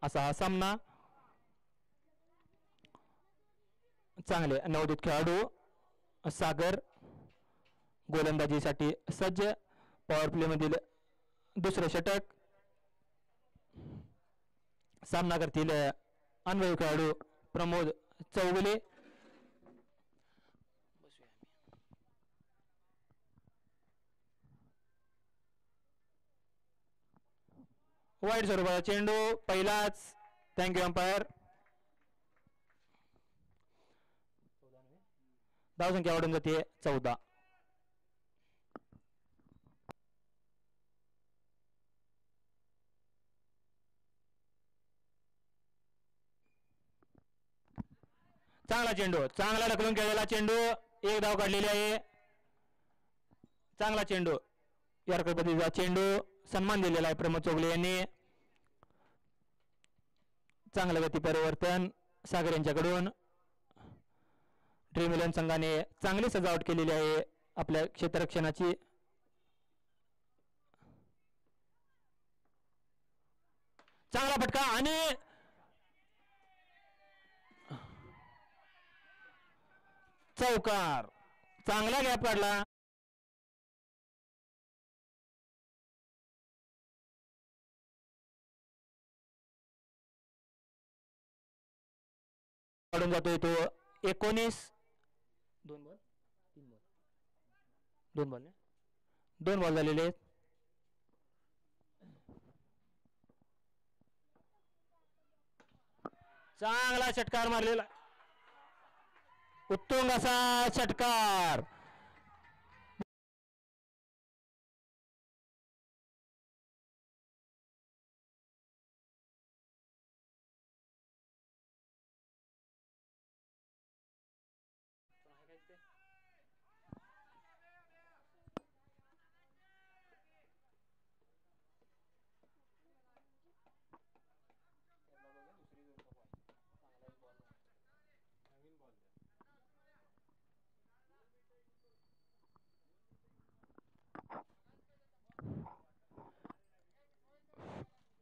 असा हा सामना. चांगले नवोदित खेळाडू सागर गोलंदाजीसाठी सज्ज. पॉवर प्ले मधील दुसरे षटक. सामना करतील अनुभवी खेळाडू प्रमोद चौगुले. वाईट स्वरूपाचा चेंडू पहिलाच. Thank you umpire. धावसंख्या वाढून जाते 14. चांगला चेंडू, चांगला ढकलून खेळलेला चेंडू. 1 धाव काढलेली आहे. चांगला चेंडू यॉर्कर पद्धतीचा चेंडू सन्मान दिलेला आहे प्रमोद चौगले यांनी. चांगलं गती परिवर्तन सागर यांच्याकडून. ड्रीम 11 संघाने चांगली सजावट केलेली आहे आपल्या क्षेत्ररक्षणाची. चांगला फटका आणि चौकार. चांगला गॅप काढला. काढून जातोय तो 19. 2 बॉल 3 बॉल 2 बॉल 2 बॉल झालेले आहेत. चांगला षटकार मारलेला. उत्तुंग असा षटकार.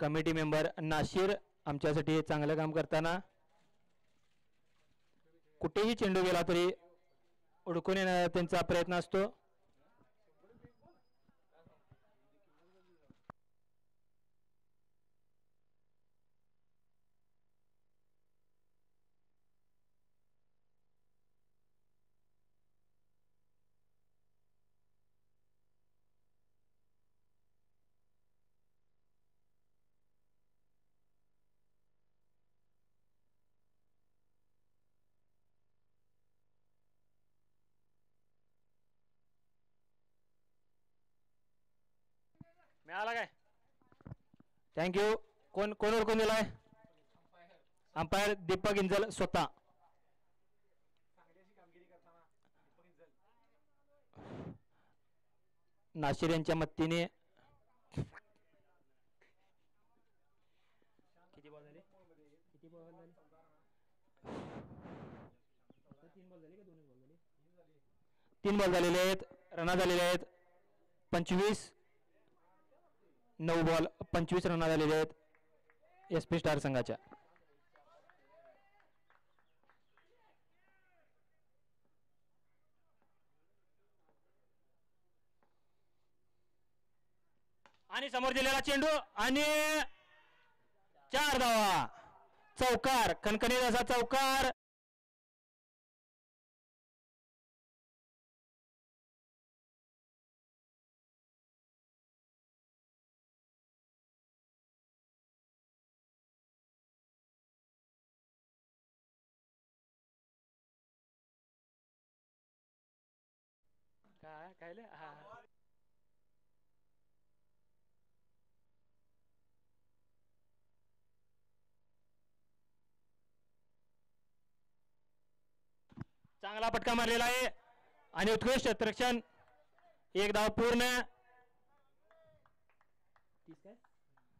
कमिटी मेंबर नाशिर आमच्यासाठी चांगलं काम करताना कुठेही चेंडू गेला तरी उडकून येण्याचा त्यांचा प्रयत्न असतो. मिळाला काय? थँक्यू. कोण कोण ओळखून दिलाय? अंपायर दीपक इंजल स्वतः. नाशिर यांच्या मदतीने किती बॉल झाले? किती बॉल झाले? 3 बॉल झाले का 2 बॉल झाले? 3 बॉल झालेले आहेत. रना झालेले आहेत 25. 9 बॉल 25 रना झालेले आहेत SP स्टार संघाच्या. आणि समोर दिलेला चेंडू आणि 4 धावा. चौकार. खणखणीत असा चौकार. काय चांगला फटका मारलेला आहे आणि उत्कृष्ट क्षेत्ररक्षण. 1 धाव पूर्ण.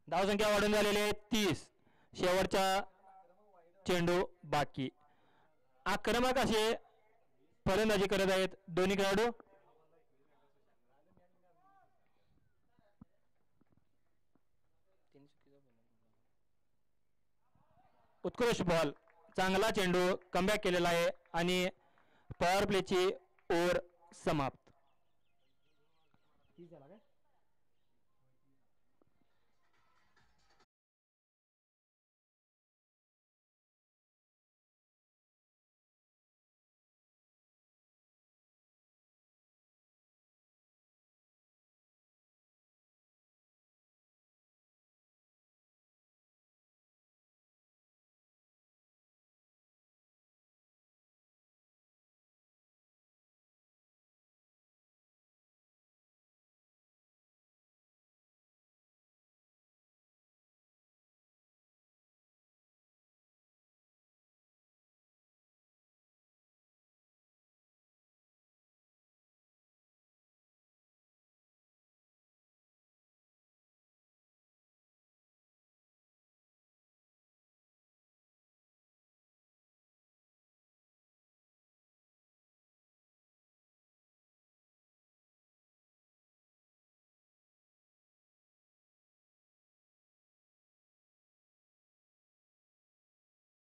धावसंख्या वाढून झालेली आहे 30. शेवटचा चेंडू बाकी. आक्रमक असे फलंदाजी करत आहेत दोन्ही खेळाडू. उत्कृष्ट बॉल. चांगला चेंडू कमबॅक केलेला आहे आणि पॉवर प्लेची ओव्हर समाप्त.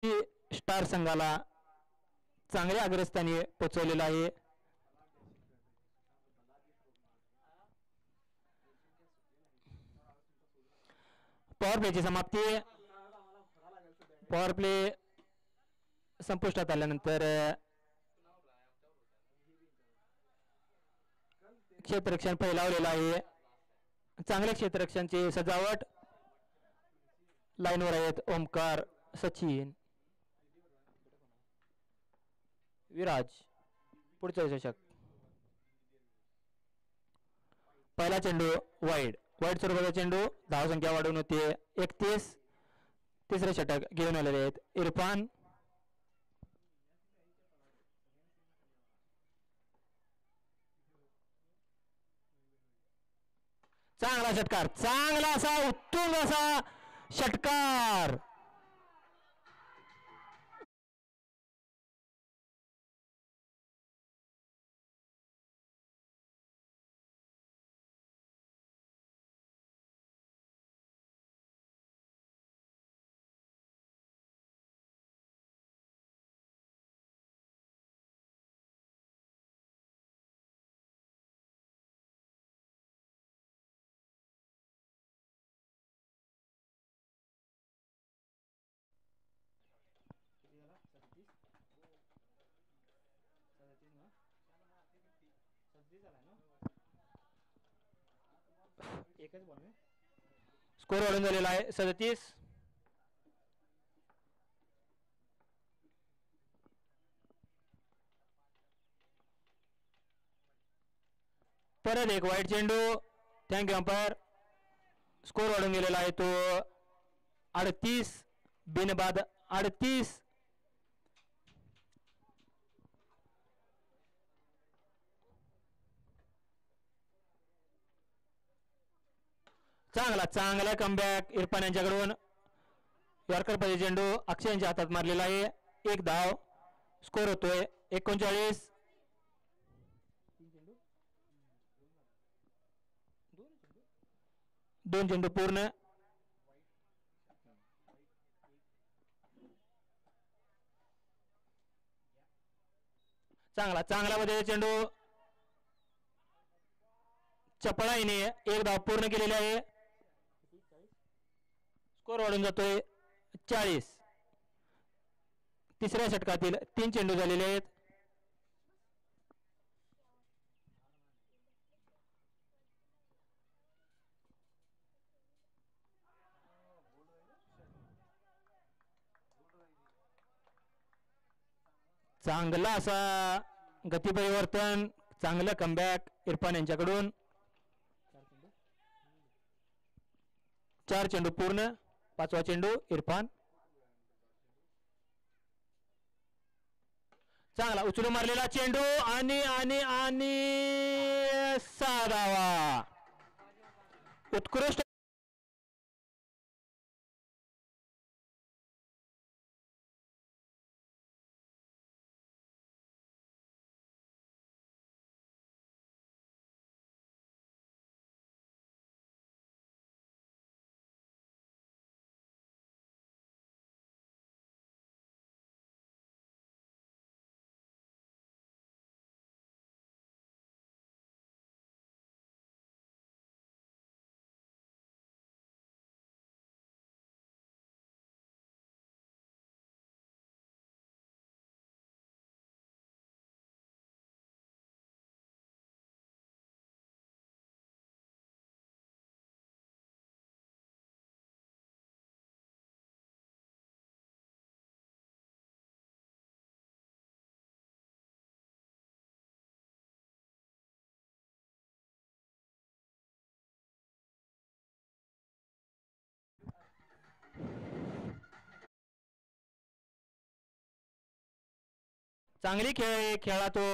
स्टार संघाला चांगल्या अग्रस्थानी पोहोचवलेला आहे. पॉवर प्लेची समाप्ती. पॉवर प्ले संपुष्टात आल्यानंतर क्षेत्ररक्षण फैलावलेलं आहे. चांगल्या क्षेत्ररक्षणाची सजावट. लाईनवर आहेत ओमकार, सचिन, विराज. पुढचा चषक. पहिला चेंडू वाईड स्वरूपाचा चेंडू. धावसंख्या वाढवून होते 31. तिसरे षटक घेऊन आलेले आहेत इरफान. चांगला षटकार, चांगला असा उत्तुंग असा षटकार. स्कोर वाढून झालेला आहे 37. परत एक वाईट चेंडू. Thank you umpire. स्कोर वाढून गेलेला आहे तो 38. बिनबाद 38. चांगला चांगला कमबॅक इरफान यांच्याकडून. यॉर्कर पदी चेंडू अक्षय यांच्या हातात मारलेला आहे. एक धाव. स्कोर होतोय 39. दोन चेंडू पूर्ण. चांगला चांगला मध्ये चेंडू. चपळाईने एक धाव पूर्ण केलेली आहे. स्कोर वाढून जातोय 40. तिसऱ्या षटकातील 3 चेंडू झालेले आहेत. चांगला असा गती परिवर्तन, चांगलं कमबॅक इरफान यांच्याकडून. 4 चेंडू पूर्ण. 5वा चेंडू इरफान. चांगला उचलून मारलेला चेंडू आणि आणि आणि 6 धावा. उत्कृष्ट चांगली खेळा तो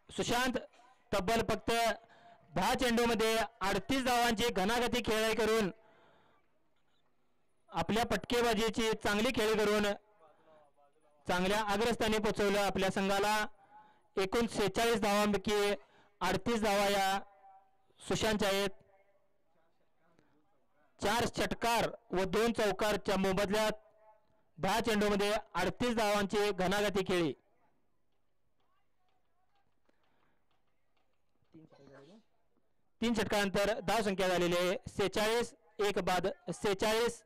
सुशांत. तब्बल फक्त 10 चेंडूमध्ये 38 धावांची घनागती खेळी करून आपल्या पटकेबाजीची चांगली खेळी करून चांगल्या अग्रस्थानी पोहोचवलं आपल्या संघाला. एकूण 46 धावांपैकी 38 धावा या सुशांतच्या आहेत. 4 षटकार व 2 चौकारच्या मोबदल्यात 10 चेंडूमध्ये 38 धावांची घणाघाती खेळी. 3 षटकानंतर धाव संख्या झालेली आहे 46. एक बाद 46.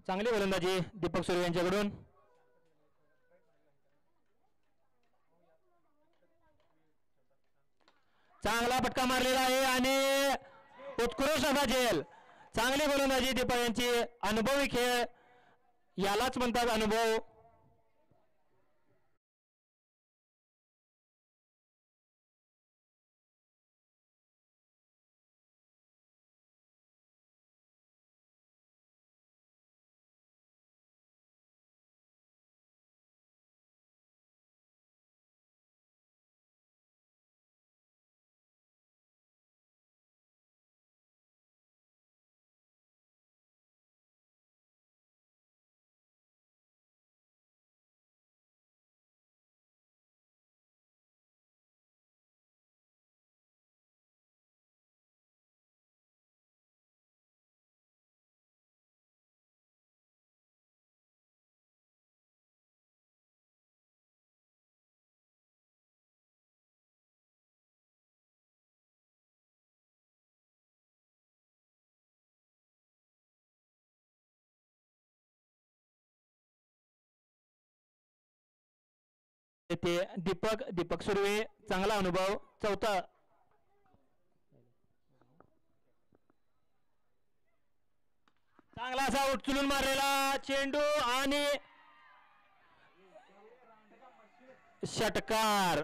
चांगली गोलंदाजी दीपक सुर्वे यांच्याकडून. चांगला फटका मारलेला आहे आणि उत्कृष्ट असा झेल. चांगली गोलंदाजी दीपक यांची. अनुभवी खेळ यालाच म्हणतात अनुभव. ते दीपक सुर्वे. चांगला अनुभव. चौथा चांगला असा उचलून मारलेला चेंडू आणि षटकार.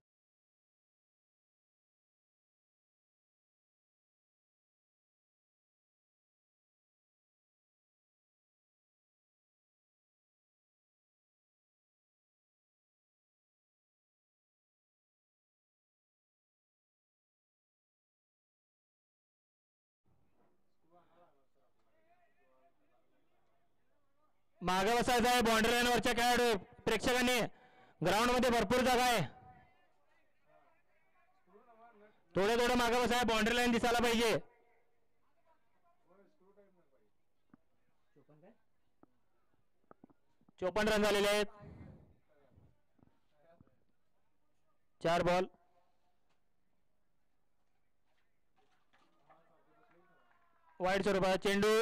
मागे बसायचं आहे बाउंड्री लाईन वरच्या खेळाडू प्रेक्षकांनी. ग्राउंड मध्ये भरपूर जागा आहे. थोडं मागे बसाय. बाउंड्री लाईन दिसायला पाहिजे. 54 रन झालेले आहेत. 4 बॉल. वाईड स्वरूपाचा चेंडू.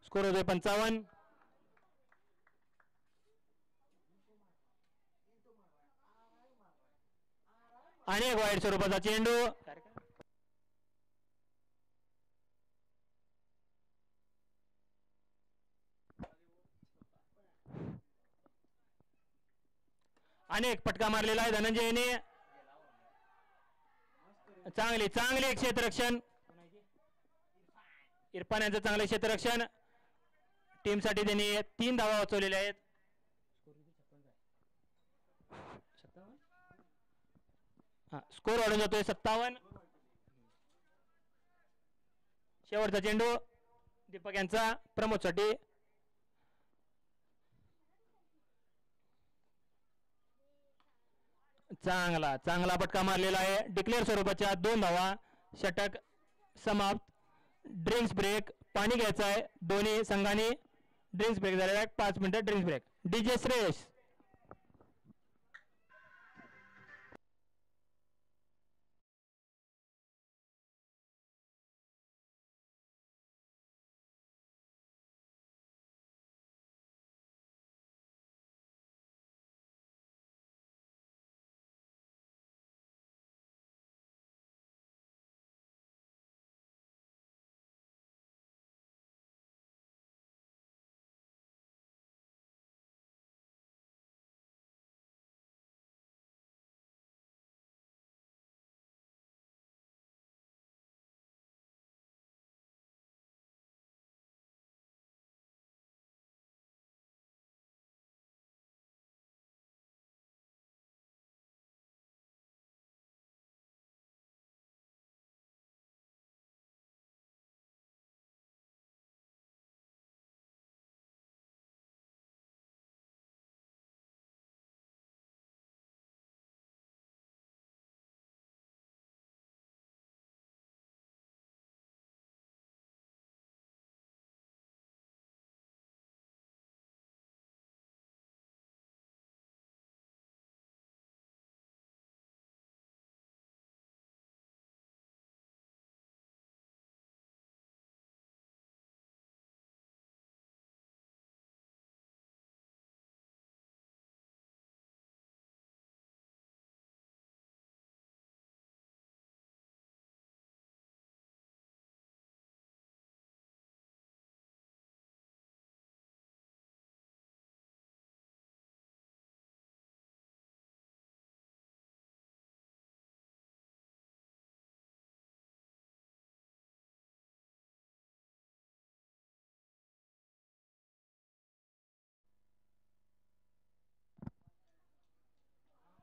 स्कोर होतोय 55. आणि एक वाईड स्वरूपाचा चेंडू. आणि एक फटका मारलेला आहे धनंजयने. चांगली एक क्षेत्ररक्षण. इरफान यांचं चांगलं क्षेत्ररक्षण. टीम साठी त्यांनी 3 धावा वाचवलेल्या आहेत. स्कोर वाढून जातोय 57. शेवटचा चेंडू दीपक यांचा प्रमोद साठी. चांगला फटका मारलेला आहे. डिक्लेअर स्वरूपाच्या 2 धावा. षटक समाप्त. Drinks break. पाणी घ्यायचं आहे दोन्ही संघांनी. ड्रिंक्स ब्रेक झालेला आहे. 5 मिनिटं ड्रिंक्स ब्रेक. डीजे श्रेयस.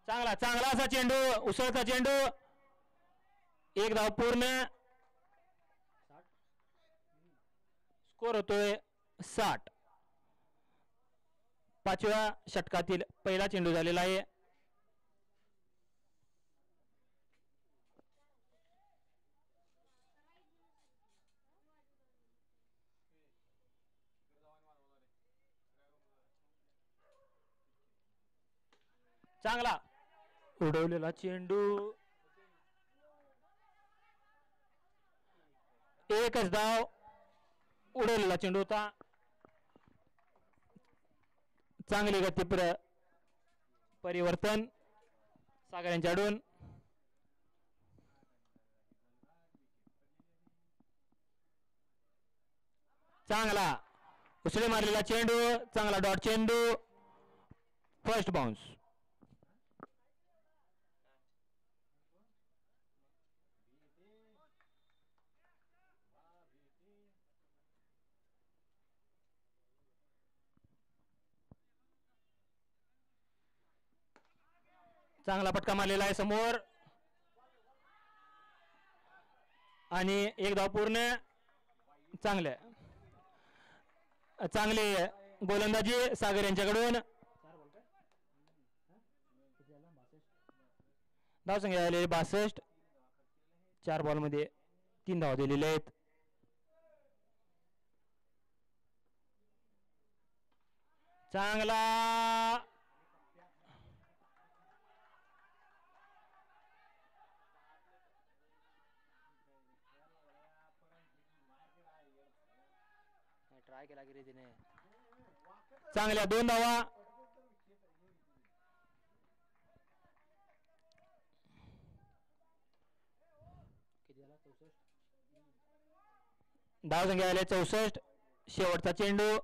चांगला चांगला असा चेंडू, उसळता चेंडू. एक धाव पूर्ण. स्कोर होतोय 60. पाचव्या षटकातील पहिला चेंडू झालेला आहे. चांगला उडवलेला चेंडू. एकच धाव. उडवलेला चेंडू होता. चांगली गती परिवर्तन सागर यांच्याकडून. चांगला उसळे मारलेला चेंडू. चांगला डॉट चेंडू. First bounce. चांगला फटका मारलेला आहे समोर आणि एक धाव पूर्ण. चांगले चांगले गोलंदाजी सागर यांच्याकडून. धाव संख्या आलेली 62. 4 बॉल मध्ये 3 धाव दिलेले आहेत. चांगला ट्राय केला की रे तिने. चांगल्या 2 धावा. धाव संख्या आले 64. शेवटचा चेंडू.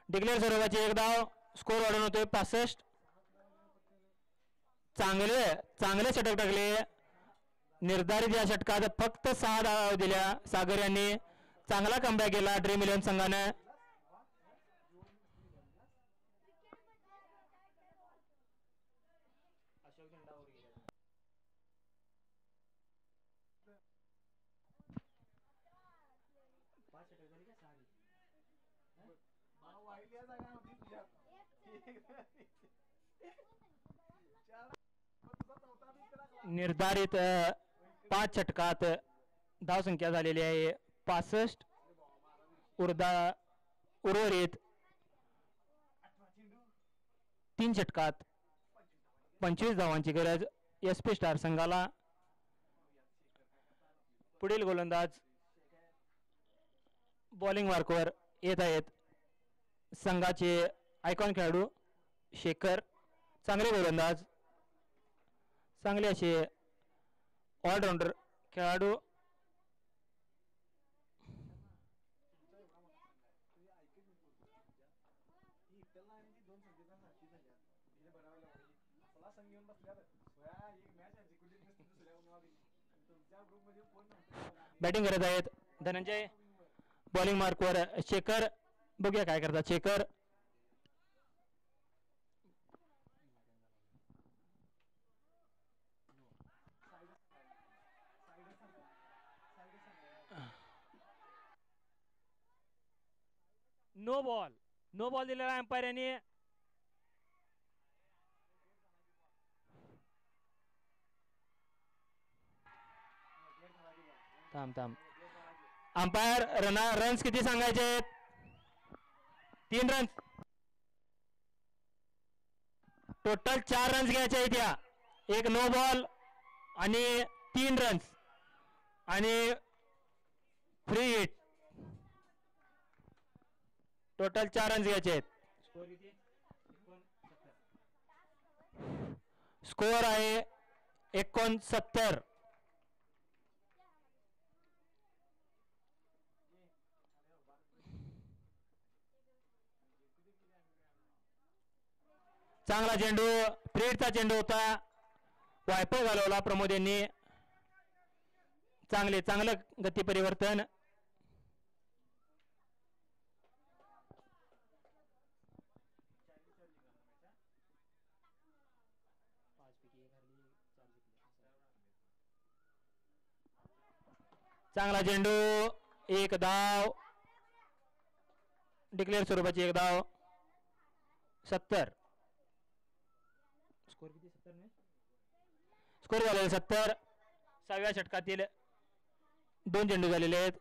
डिक्लेअर स्वरूपाची एक धाव. स्कोर वाढून होतोय 65. चांगले चांगले षटक टाकले. निर्धारित या षटकात फक्त 6 धावा दिल्या सागर यांनी. चांगला कमबॅक केला ड्रीम 11 संघाने. निर्धारित 5 षटकात धावसंख्या झालेली आहे 65. उर्वरित 3 षटकात 25 धावांची गरज SP स्टार संघाला. पुढील गोलंदाज बॉलिंग मार्कवर येत आहेत संघाचे आयकॉन खेळाडू शेखर. चांगले गोलंदाज, चांगले असे ऑलराऊंडर खेळाडू. बॅटिंग करत आहेत धनंजय. बॉलिंग मार्कवर शेखर. बघूया काय करतात Shekhar. No ball, no ball दिलेला अंपायर यांनी. थांब थांब अंपायर रन्स किती सांगायचे? 3 रन्स. टोटल 4 रन्स घ्यायचे आहेत या. एक नो बॉल आणि 3 रन्स आणि फ्री हिट. टोटल 4 रन्स घ्यायचे आहेत. स्कोअर आहे 69. चांगला चेंडू, फ्रीडचा चेंडू होता. वायपर घालवला प्रमोद यांनी. चांगलं गती परिवर्तन. चांगला चेंडू, एक धाव. डिक्लेअर स्वरूपाची एक धाव. 70. स्कोर किती? 70 ने स्कोर झालेला 70. 6व्या षटकातील 2 चेंडू झालेले आहेत.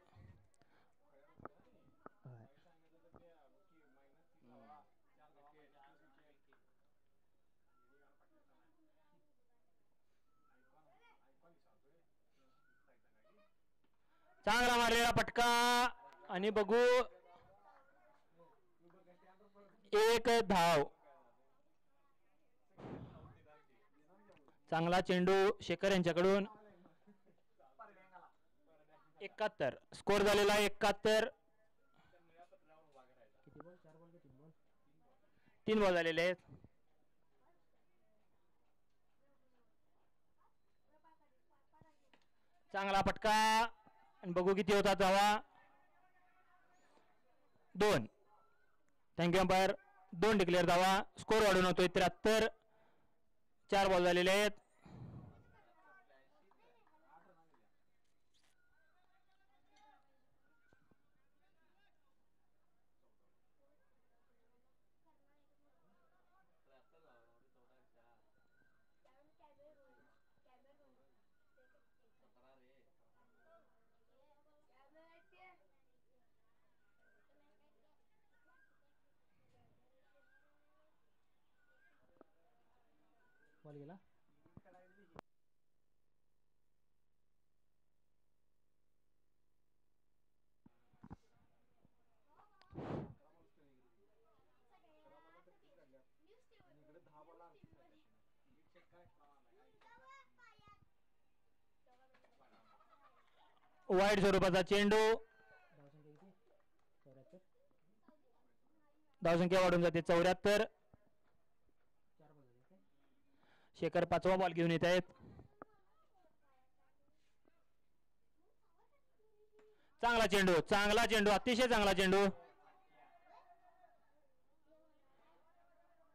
चांगला मारलेला फटका आणि बघू एक धाव. चांगला चेंडू शेखर यांच्याकडून. 71. स्कोर झालेला 71. 3 बॉल झालेले आहेत. चांगला फटका आणि बघू किती होता धावा. 2. Thank you umpire. 2 डिक्लेअर धावा. स्कोर वाढून होतोय 73. 4 बॉल झालेले आहेत. बॉल गेला. वाईट स्वरूपाचा चेंडू. धावसंख्या वाढून जाते 74. शेखर 5वा बॉल घेऊन येत आहेत. चांगला चेंडू, अतिशय चांगला चेंडू.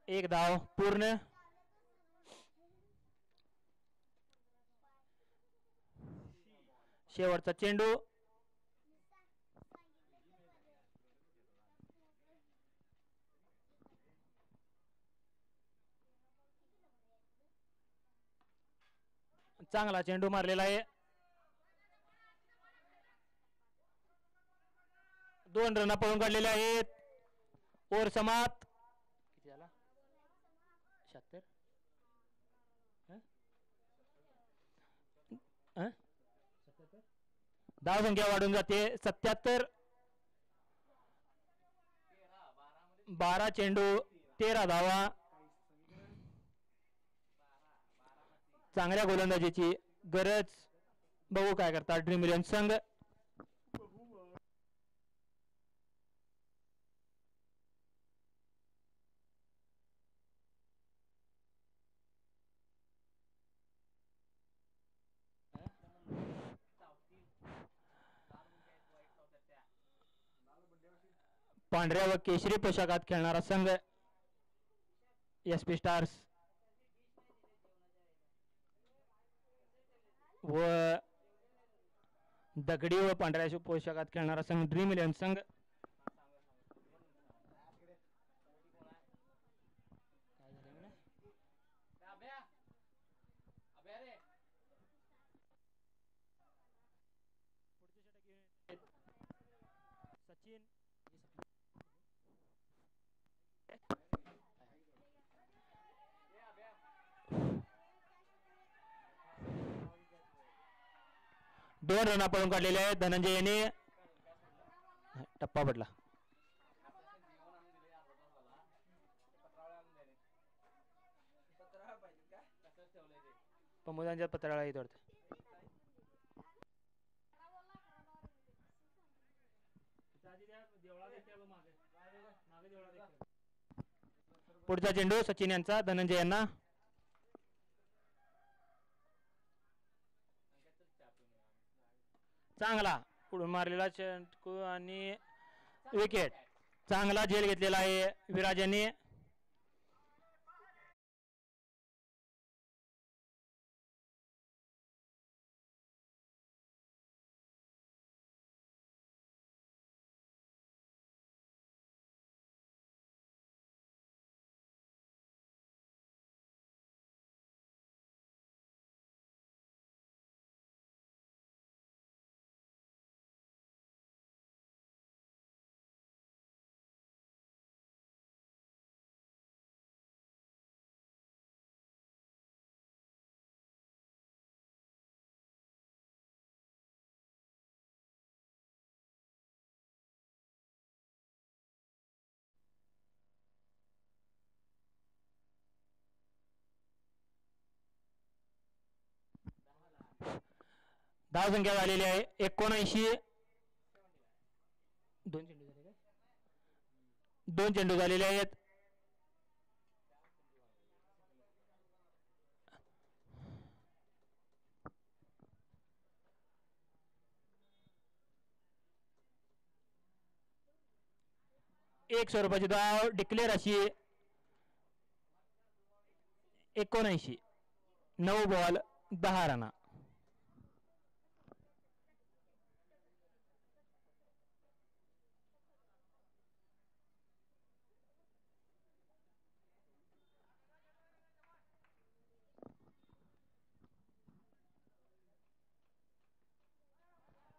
एक धाव पूर्ण. शेवटचा चेंडू. चांगला चेंडू मारलेला आहे. 2 रन पळून काढलेले आहेत. ओव्हर समाप्त. किती झाला? 76. धावसंख्या वाढून जाते 77. 12 चेंडू 13 धावा. चांगल्या गोलंदाजीची गरज. बघू काय करतात ड्रीम 11 संघ. पांढऱ्या व केशरी पोशाखात खेळणारा संघ SP स्टार्स व दगडी व पांढऱ्या पोशाखात खेळणारा संघ ड्रीम 11 संघ. सचिन 2 रन पळून काढलेले आहेत. धनंजय यांनी टप्पा पडला. प्रमोदांच्या पत्राला येत वाटतं. पुढचा चेंडू सचिन यांचा धनंजय यांना. चांगला पुढून मारलेला चेंडू आणि विकेट. चांगला झेल घेतलेला आहे विराज यांनी. धावसंख्या झालेली आहे 79. 2 चेंडू झाले काय? 2 चेंडू झालेले आहेत. एक स्वरूपाची धाव डिक्लेअर अशी 79. 9 बॉल 10 रन.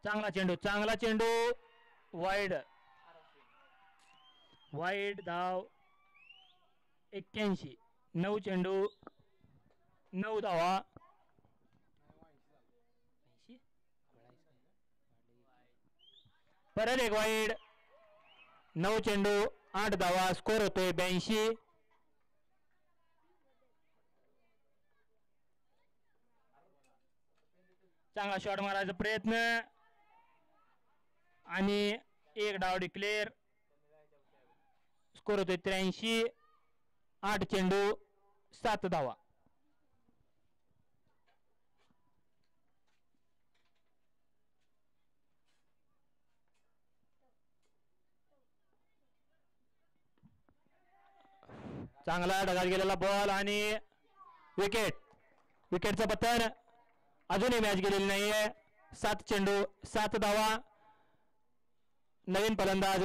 चांगला चेंडू वाईड. धाव 81. 9 चेंडू 9 धावा. परत एक वाईड. 9 चेंडू 8 धावा. स्कोर होतोय 82. चांगला शॉट मारायचा प्रयत्न आणि एक डाव डिक्लेअर. स्कोर होतोय 83. 8 चेंडू 7 धावा. चांगला ढगात गेलेला बॉल आणि विकेट. विकेटचं पतन. अजूनही मॅच गेलेली नाहीये. 7 चेंडू 7 धावा. नवीन फलंदाज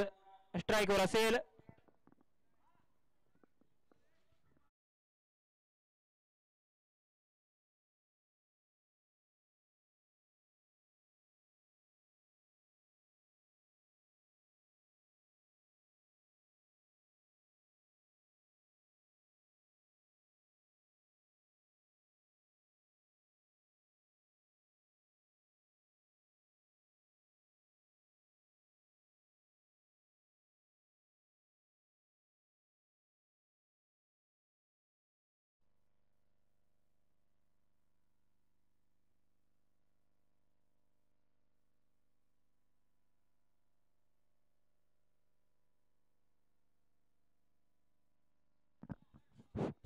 स्ट्राईकवर असेल.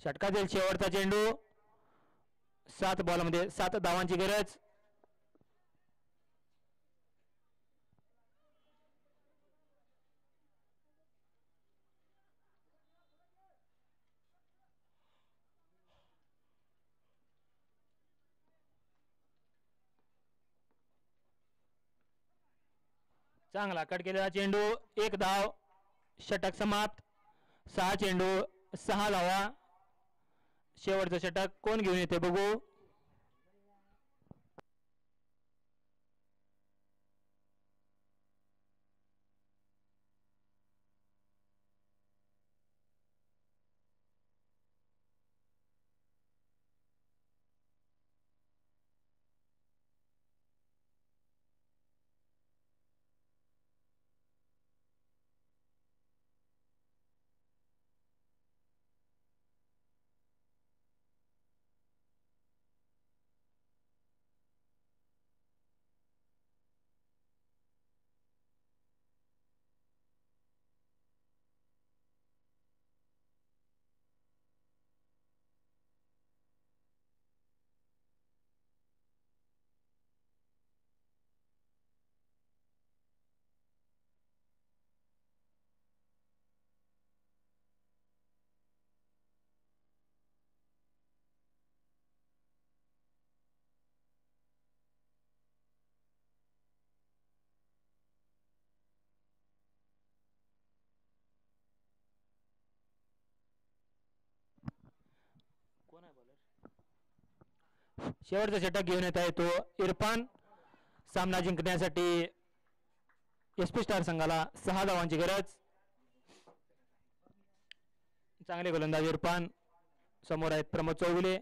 षटकात जाईल शेवटचा चेंडू. 7 बॉलमध्ये 7 धावांची गरज. चांगला कट केलेला चेंडू. 1 धाव. षटक समाप्त. 6 चेंडू 6 धावा. शेवटचं षटक कोण घेऊन येते बघू. शेवटचा षटक घेऊन येत आहे तो इरफान. सामना जिंकण्यासाठी एसपी स्टार संघाला 6 धावांची गरज. चांगले गोलंदाज इरफान. समोर आहेत प्रमोद चौगुले.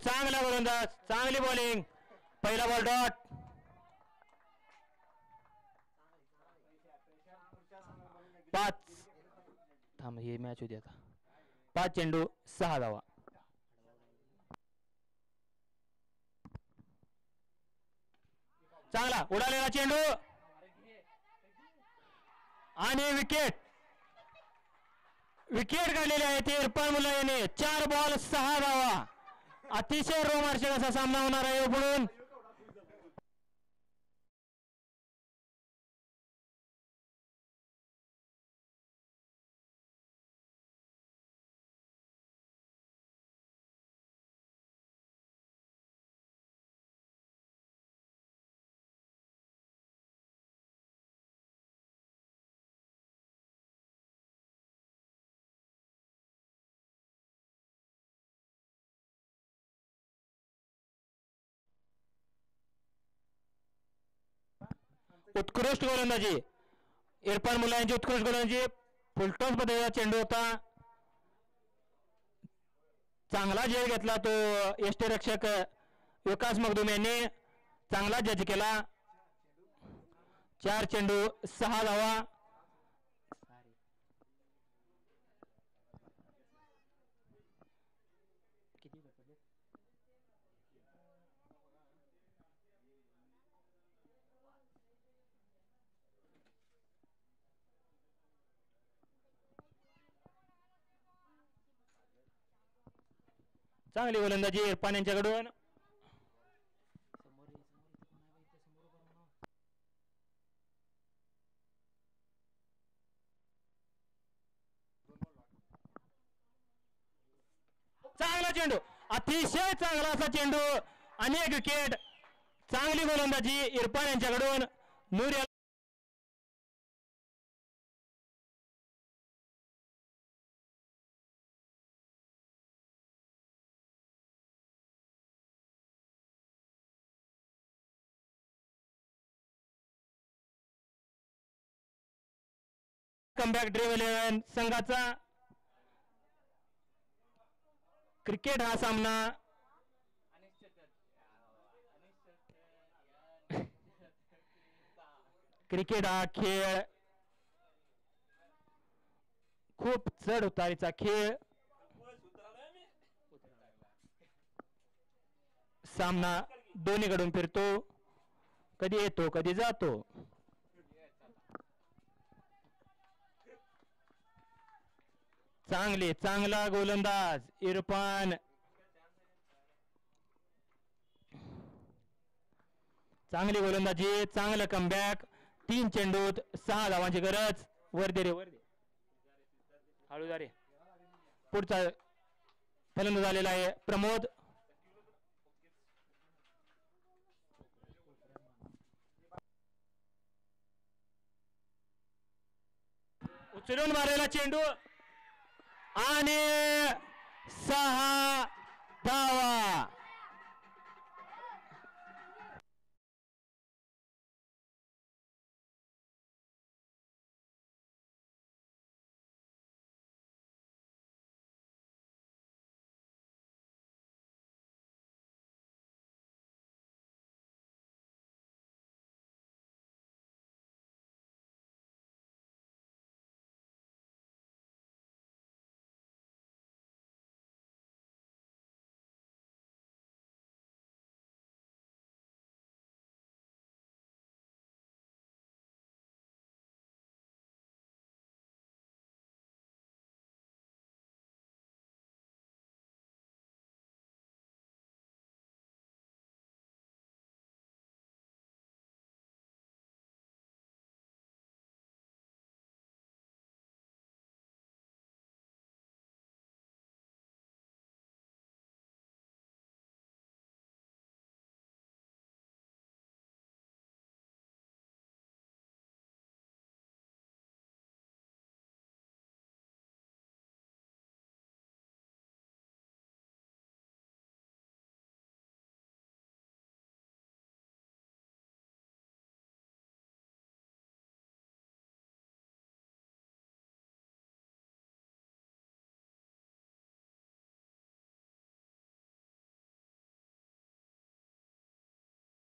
चांगला गोलंदाज. चांगली बॉलिंग. पहिला बॉल डॉट. 5 थांब ही मॅच होती आता. 5 चेंडू 6 धावा. चांगला उडालेला चेंडू आणि विकेट. विकेट काढलेले आहे ते इरफान मुल्ला याने. 4 बॉल 6 धावा. अतिशय रोमांचक असा सामना होणार आहे म्हणून. उत्कृष्ट गोलंदाजी इरफान मुल्ला यांची. उत्कृष्ट गोलंदाजी. फुलटॉस मध्ये चेंडू होता. चांगला झेल घेतला तो यष्टीरक्षक विकास मगदूम यांनी. चांगला जज केला. 4 चेंडू 6 धावा. चांगली गोलंदाजी इरफान यांच्याकडून. चांगला चेंडू. अतिशय चांगला असा चेंडू. अनेक विकेट. चांगली गोलंदाजी इरफान यांच्याकडून. नूर कमबॅक ड्रीम 11 संघाचा. क्रिकेट हा सामना क्रिकेट हा खेळ खूप चढ उतारीचा खेळ. सामना दोन्हीकडून फिरतो, कधी येतो कधी जातो. चांगला गोलंदाज इरफान. चांगली गोलंदाजी, चांगलं कमबॅक. 3 चेंडूत 6 धावांची गरज. वरदे रे वरदे, हळू जा रे. पुढचा फलंदाज झालेला आहे प्रमोद. उचलून मारलेला चेंडू आणि 6 धावा.